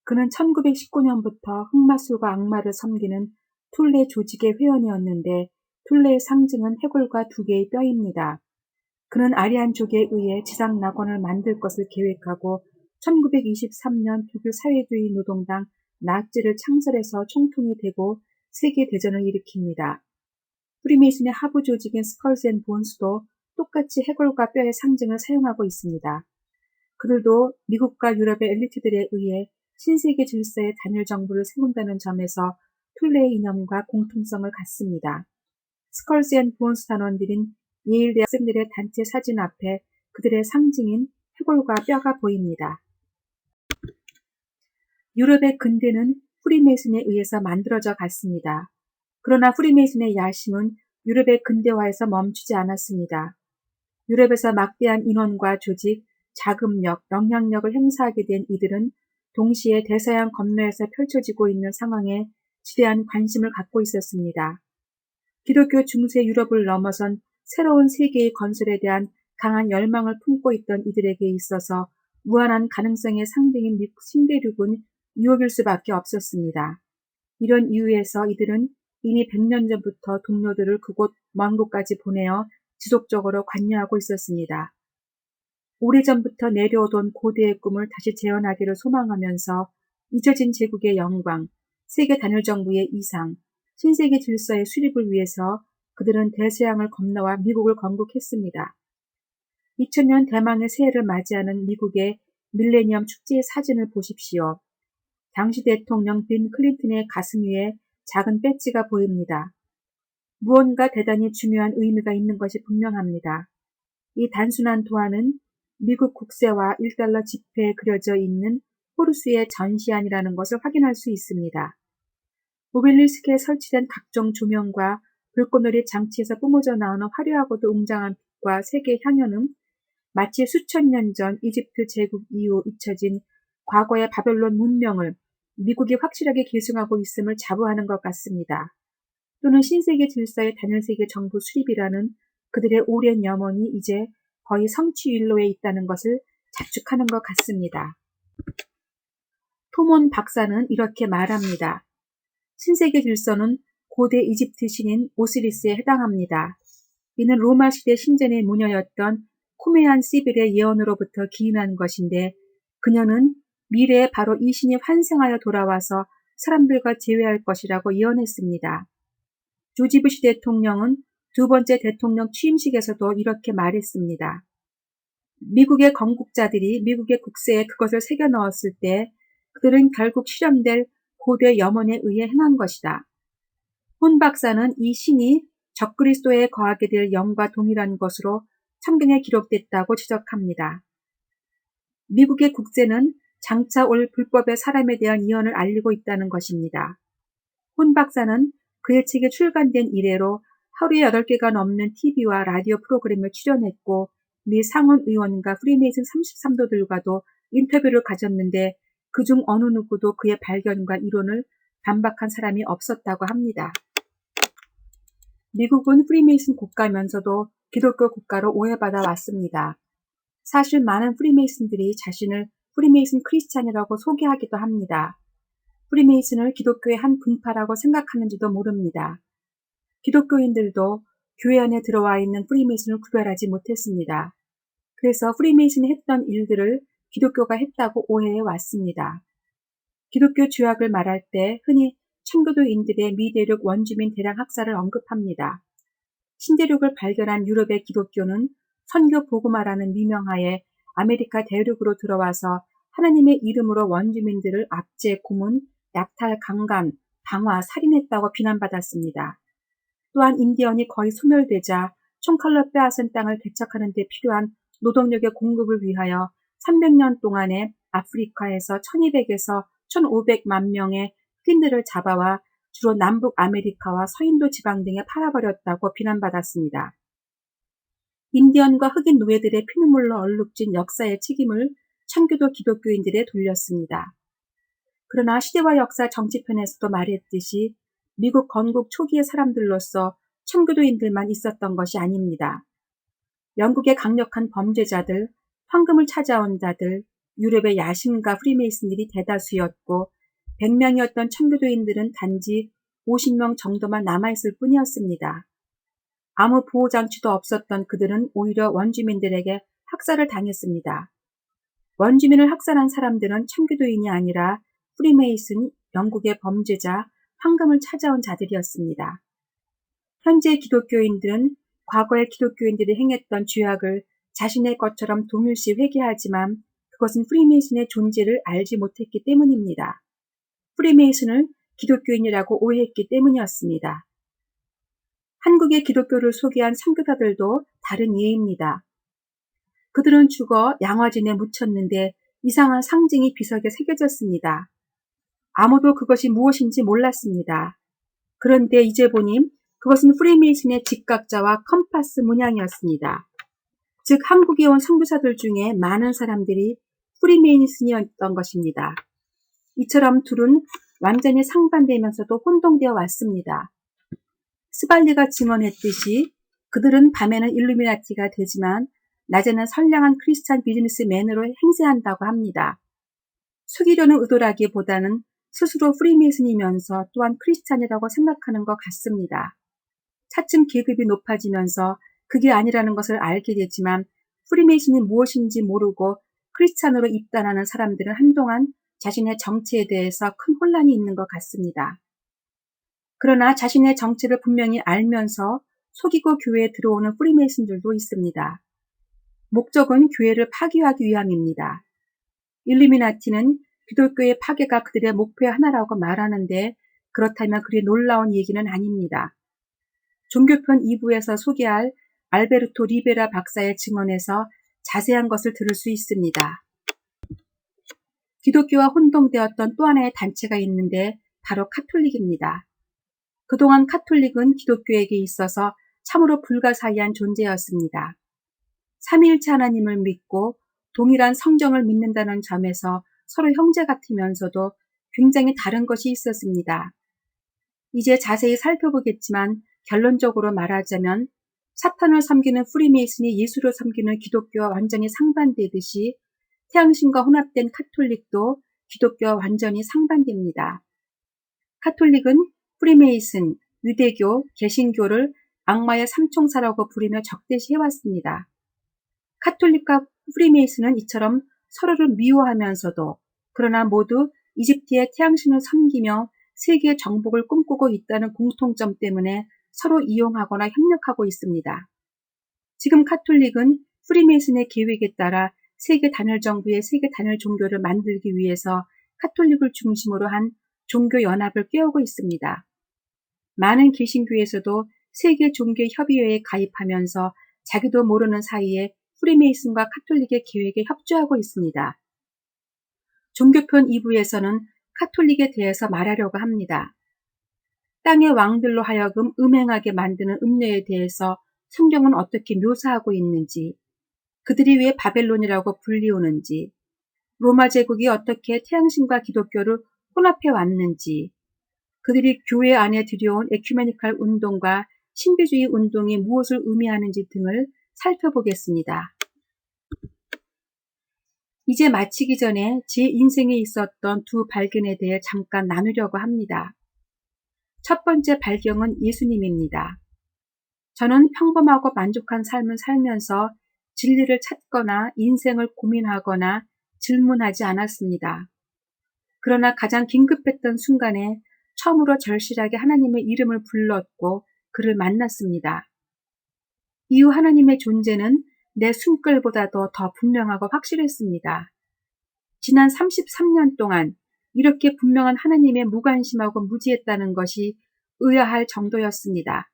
그는 1919년부터 흑마술과 악마를 섬기는 툴레 조직의 회원이었는데 툴레의 상징은 해골과 두 개의 뼈입니다. 그는 아리안족에 의해 지상 낙원을 만들 것을 계획하고 1923년 독일 사회주의 노동당 나치를 창설해서 총통이 되고 세계대전을 일으킵니다. 프리메이슨의 하부 조직인 스컬즈 앤 본스도 똑같이 해골과 뼈의 상징을 사용하고 있습니다. 그들도 미국과 유럽의 엘리트들에 의해 신세계 질서의 단일 정부를 세운다는 점에서 툴레의 이념과 공통성을 갖습니다. 스컬즈 앤 본스 단원들인 예일 대학생들의 단체 사진 앞에 그들의 상징인 해골과 뼈가 보입니다. 유럽의 근대는 프리메이슨에 의해서 만들어져 갔습니다. 그러나 프리메이슨의 야심은 유럽의 근대화에서 멈추지 않았습니다. 유럽에서 막대한 인원과 조직, 자금력, 영향력을 행사하게 된 이들은 동시에 대서양 건너에서 펼쳐지고 있는 상황에 지대한 관심을 갖고 있었습니다. 기독교 중세 유럽을 넘어선 새로운 세계의 건설에 대한 강한 열망을 품고 있던 이들에게 있어서 무한한 가능성의 상징인 미국 신대륙은 유혹일 수밖에 없었습니다. 이런 이유에서 이들은 이미 100년 전부터 동료들을 그곳 먼 곳까지 보내어 지속적으로 관여하고 있었습니다. 오래전부터 내려오던 고대의 꿈을 다시 재현하기를 소망하면서 잊혀진 제국의 영광, 세계 단일 정부의 이상, 신세계 질서의 수립을 위해서 그들은 대서양을 건너와 미국을 건국했습니다. 2000년 대망의 새해를 맞이하는 미국의 밀레니엄 축제의 사진을 보십시오. 당시 대통령 빈 클린턴의 가슴 위에 작은 배지가 보입니다. 무언가 대단히 중요한 의미가 있는 것이 분명합니다. 이 단순한 도안은 미국 국세와 1달러 지폐에 그려져 있는 호루스의 전시안이라는 것을 확인할 수 있습니다. 오벨리스크에 설치된 각종 조명과 불꽃놀이 장치에서 뿜어져 나오는 화려하고도 웅장한 빛과 색의 향연은 마치 수천 년 전 이집트 제국 이후 잊혀진 과거의 바벨론 문명을 미국이 확실하게 계승하고 있음을 자부하는 것 같습니다. 또는 신세계 질서의 단일세계 정부 수립이라는 그들의 오랜 염원이 이제 거의 성취일로에 있다는 것을 자축하는 것 같습니다. 토몬 박사는 이렇게 말합니다. 신세계 질서는 고대 이집트 신인 오시리스에 해당합니다. 이는 로마 시대 신전의 무녀였던 코메안 시빌의 예언으로부터 기인한 것인데 그녀는 미래에 바로 이 신이 환생하여 돌아와서 사람들과 제외할 것이라고 예언했습니다. 조지 부시 대통령은 두 번째 대통령 취임식에서도 이렇게 말했습니다. 미국의 건국자들이 미국의 국세에 그것을 새겨 넣었을 때 그들은 결국 실현될 고대 염원에 의해 행한 것이다. 혼 박사는 이 신이 적그리스도에 거하게 될 영과 동일한 것으로 성경에 기록됐다고 지적합니다. 미국의 국세는 장차 올 불법의 사람에 대한 예언을 알리고 있다는 것입니다. 혼 박사는 그의 책에 출간된 이래로 하루에 8개가 넘는 TV와 라디오 프로그램을 출연했고 미 상원 의원과 프리메이슨 33도들과도 인터뷰를 가졌는데 그중 어느 누구도 그의 발견과 이론을 반박한 사람이 없었다고 합니다. 미국은 프리메이슨 국가면서도 기독교 국가로 오해받아 왔습니다. 사실 많은 프리메이슨들이 자신을 프리메이슨 크리스찬이라고 소개하기도 합니다. 프리메이슨을 기독교의 한 분파라고 생각하는지도 모릅니다. 기독교인들도 교회 안에 들어와 있는 프리메이슨을 구별하지 못했습니다. 그래서 프리메이슨이 했던 일들을 기독교가 했다고 오해해 왔습니다. 기독교 죄악을 말할 때 흔히 청교도인들의 미대륙 원주민 대량 학살을 언급합니다. 신대륙을 발견한 유럽의 기독교는 선교 복음화라는 미명하에 아메리카 대륙으로 들어와서 하나님의 이름으로 원주민들을 압제, 고문, 약탈, 강간, 방화, 살인했다고 비난받았습니다. 또한 인디언이 거의 소멸되자 총칼로 빼앗은 땅을 개척하는 데 필요한 노동력의 공급을 위하여 300년 동안에 아프리카에서 1200에서 1500만 명의 흑인들을 잡아와 주로 남북 아메리카와 서인도 지방 등에 팔아버렸다고 비난받았습니다. 인디언과 흑인 노예들의 피눈물로 얼룩진 역사의 책임을 청교도 기독교인들에 돌렸습니다. 그러나 시대와 역사 정치편에서도 말했듯이 미국 건국 초기의 사람들로서 청교도인들만 있었던 것이 아닙니다. 영국의 강력한 범죄자들, 황금을 찾아온 자들, 유럽의 야심가 프리메이슨들이 대다수였고 100명이었던 청교도인들은 단지 50명 정도만 남아있을 뿐이었습니다. 아무 보호장치도 없었던 그들은 오히려 원주민들에게 학살을 당했습니다. 원주민을 학살한 사람들은 청교도인이 아니라 프리메이슨, 영국의 범죄자, 황금을 찾아온 자들이었습니다. 현재 기독교인들은 과거의 기독교인들이 행했던 죄악을 자신의 것처럼 동일시 회개하지만 그것은 프리메이슨의 존재를 알지 못했기 때문입니다. 프리메이슨을 기독교인이라고 오해했기 때문이었습니다. 한국의 기독교를 소개한 선교사들도 다른 예입니다. 그들은 죽어 양화진에 묻혔는데 이상한 상징이 비석에 새겨졌습니다. 아무도 그것이 무엇인지 몰랐습니다. 그런데 이제 보니 그것은 프리메이슨의 직각자와 컴파스 문양이었습니다. 즉 한국에 온 선교사들 중에 많은 사람들이 프리메이슨이었던 것입니다. 이처럼 둘은 완전히 상반되면서도 혼동되어 왔습니다. 스발리가 증언했듯이 그들은 밤에는 일루미나티가 되지만 낮에는 선량한 크리스찬 비즈니스맨으로 행세한다고 합니다. 속이려는 의도라기보다는 스스로 프리메이슨이면서 또한 크리스찬이라고 생각하는 것 같습니다. 차츰 계급이 높아지면서 그게 아니라는 것을 알게 되지만 프리메이슨이 무엇인지 모르고 크리스찬으로 입단하는 사람들은 한동안 자신의 정체에 대해서 큰 혼란이 있는 것 같습니다. 그러나 자신의 정체를 분명히 알면서 속이고 교회에 들어오는 프리메이슨들도 있습니다. 목적은 교회를 파괴하기 위함입니다. 일루미나티는 기독교의 파괴가 그들의 목표의 하나라고 말하는데 그렇다면 그리 놀라운 얘기는 아닙니다. 종교편 2부에서 소개할 알베르토 리베라 박사의 증언에서 자세한 것을 들을 수 있습니다. 기독교와 혼동되었던 또 하나의 단체가 있는데 바로 카톨릭입니다. 그동안 카톨릭은 기독교에게 있어서 참으로 불가사의한 존재였습니다. 삼위일체 하나님을 믿고 동일한 성경을 믿는다는 점에서 서로 형제 같으면서도 굉장히 다른 것이 있었습니다. 이제 자세히 살펴보겠지만 결론적으로 말하자면 사탄을 섬기는 프리메이슨이 예수를 섬기는 기독교와 완전히 상반되듯이 태양신과 혼합된 카톨릭도 기독교와 완전히 상반됩니다. 카톨릭은 프리메이슨, 유대교, 개신교를 악마의 삼총사라고 부르며 적대시해왔습니다. 카톨릭과 프리메이슨은 이처럼 서로를 미워하면서도 그러나 모두 이집트의 태양신을 섬기며 세계 정복을 꿈꾸고 있다는 공통점 때문에 서로 이용하거나 협력하고 있습니다. 지금 카톨릭은 프리메이슨의 계획에 따라 세계 단일 정부의 세계 단일 종교를 만들기 위해서 카톨릭을 중심으로 한 종교 연합을 꾀우고 있습니다. 많은 개신교에서도 세계 종교 협의회에 가입하면서 자기도 모르는 사이에 프리메이슨과 카톨릭의 계획에 협조하고 있습니다. 종교편 2부에서는 카톨릭에 대해서 말하려고 합니다. 땅의 왕들로 하여금 음행하게 만드는 음녀에 대해서 성경은 어떻게 묘사하고 있는지, 그들이 왜 바벨론이라고 불리우는지, 로마 제국이 어떻게 태양신과 기독교를 혼합해 왔는지, 그들이 교회 안에 들여온 에큐메니칼 운동과 신비주의 운동이 무엇을 의미하는지 등을 살펴보겠습니다. 이제 마치기 전에 제 인생에 있었던 두 발견에 대해 잠깐 나누려고 합니다. 첫 번째 발견은 예수님입니다. 저는 평범하고 만족한 삶을 살면서 진리를 찾거나 인생을 고민하거나 질문하지 않았습니다. 그러나 가장 긴급했던 순간에 처음으로 절실하게 하나님의 이름을 불렀고 그를 만났습니다. 이후 하나님의 존재는 내 숨결보다도 더 분명하고 확실했습니다. 지난 33년 동안 이렇게 분명한 하나님의 무관심하고 무지했다는 것이 의아할 정도였습니다.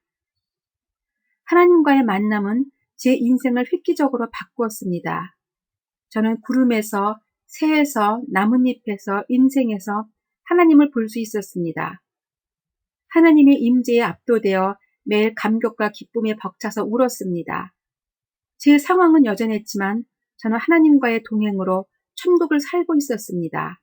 하나님과의 만남은 제 인생을 획기적으로 바꾸었습니다. 저는 구름에서, 새에서, 나뭇잎에서, 인생에서 하나님을 볼 수 있었습니다. 하나님의 임재에 압도되어 매일 감격과 기쁨에 벅차서 울었습니다. 제 상황은 여전했지만 저는 하나님과의 동행으로 천국을 살고 있었습니다.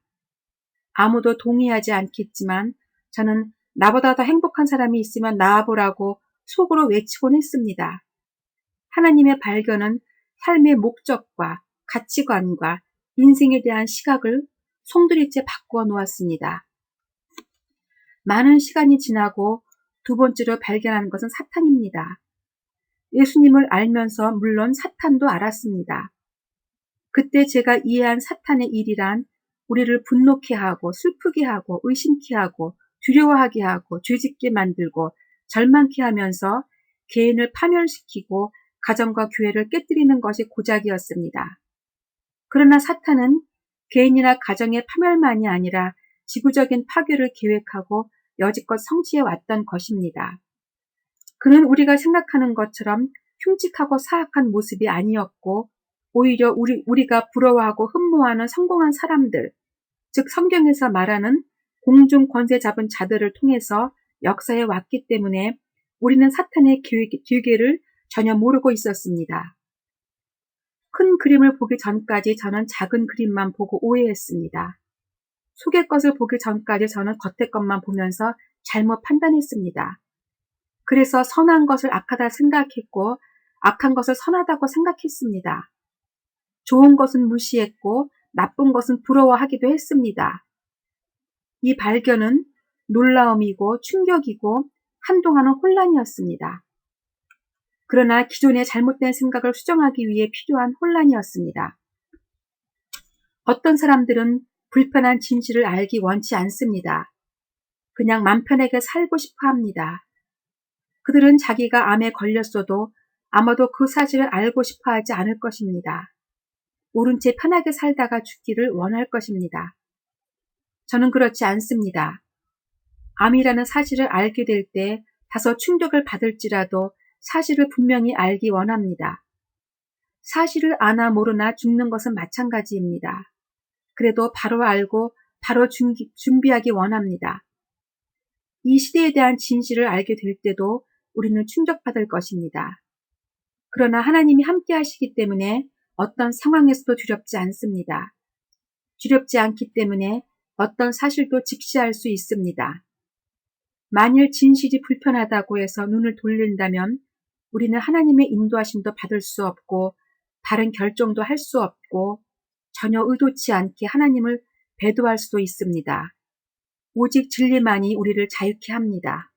아무도 동의하지 않겠지만 저는 나보다 더 행복한 사람이 있으면 나와보라고 속으로 외치곤 했습니다. 하나님의 발견은 삶의 목적과 가치관과 인생에 대한 시각을 송두리째 바꾸어 놓았습니다. 많은 시간이 지나고 두 번째로 발견한 것은 사탄입니다. 예수님을 알면서 물론 사탄도 알았습니다. 그때 제가 이해한 사탄의 일이란 우리를 분노케 하고 슬프게 하고 의심케 하고 두려워하게 하고 죄짓게 만들고 절망케 하면서 개인을 파멸시키고 가정과 교회를 깨뜨리는 것이 고작이었습니다. 그러나 사탄은 개인이나 가정의 파멸만이 아니라 지구적인 파괴를 계획하고 여지껏 성취해 왔던 것입니다. 그는 우리가 생각하는 것처럼 흉측하고 사악한 모습이 아니었고 오히려 우리가 부러워하고 흠모하는 성공한 사람들, 즉 성경에서 말하는 공중 권세 잡은 자들을 통해서 역사에 왔기 때문에 우리는 사탄의 기계를 전혀 모르고 있었습니다. 큰 그림을 보기 전까지 저는 작은 그림만 보고 오해했습니다. 속의 것을 보기 전까지 저는 겉의 것만 보면서 잘못 판단했습니다. 그래서 선한 것을 악하다 생각했고 악한 것을 선하다고 생각했습니다. 좋은 것은 무시했고 나쁜 것은 부러워하기도 했습니다. 이 발견은 놀라움이고 충격이고 한동안은 혼란이었습니다. 그러나 기존의 잘못된 생각을 수정하기 위해 필요한 혼란이었습니다. 어떤 사람들은 불편한 진실을 알기 원치 않습니다. 그냥 맘 편하게 살고 싶어 합니다. 그들은 자기가 암에 걸렸어도 아마도 그 사실을 알고 싶어 하지 않을 것입니다. 모른 채 편하게 살다가 죽기를 원할 것입니다. 저는 그렇지 않습니다. 암이라는 사실을 알게 될 때 다소 충격을 받을지라도 사실을 분명히 알기 원합니다. 사실을 아나 모르나 죽는 것은 마찬가지입니다. 그래도 바로 알고 바로 준비하기 원합니다. 이 시대에 대한 진실을 알게 될 때도 우리는 충격받을 것입니다. 그러나 하나님이 함께 하시기 때문에 어떤 상황에서도 두렵지 않습니다. 두렵지 않기 때문에 어떤 사실도 직시할 수 있습니다. 만일 진실이 불편하다고 해서 눈을 돌린다면 우리는 하나님의 인도하심도 받을 수 없고 바른 결정도 할 수 없고 전혀 의도치 않게 하나님을 배도할 수도 있습니다. 오직 진리만이 우리를 자유케 합니다.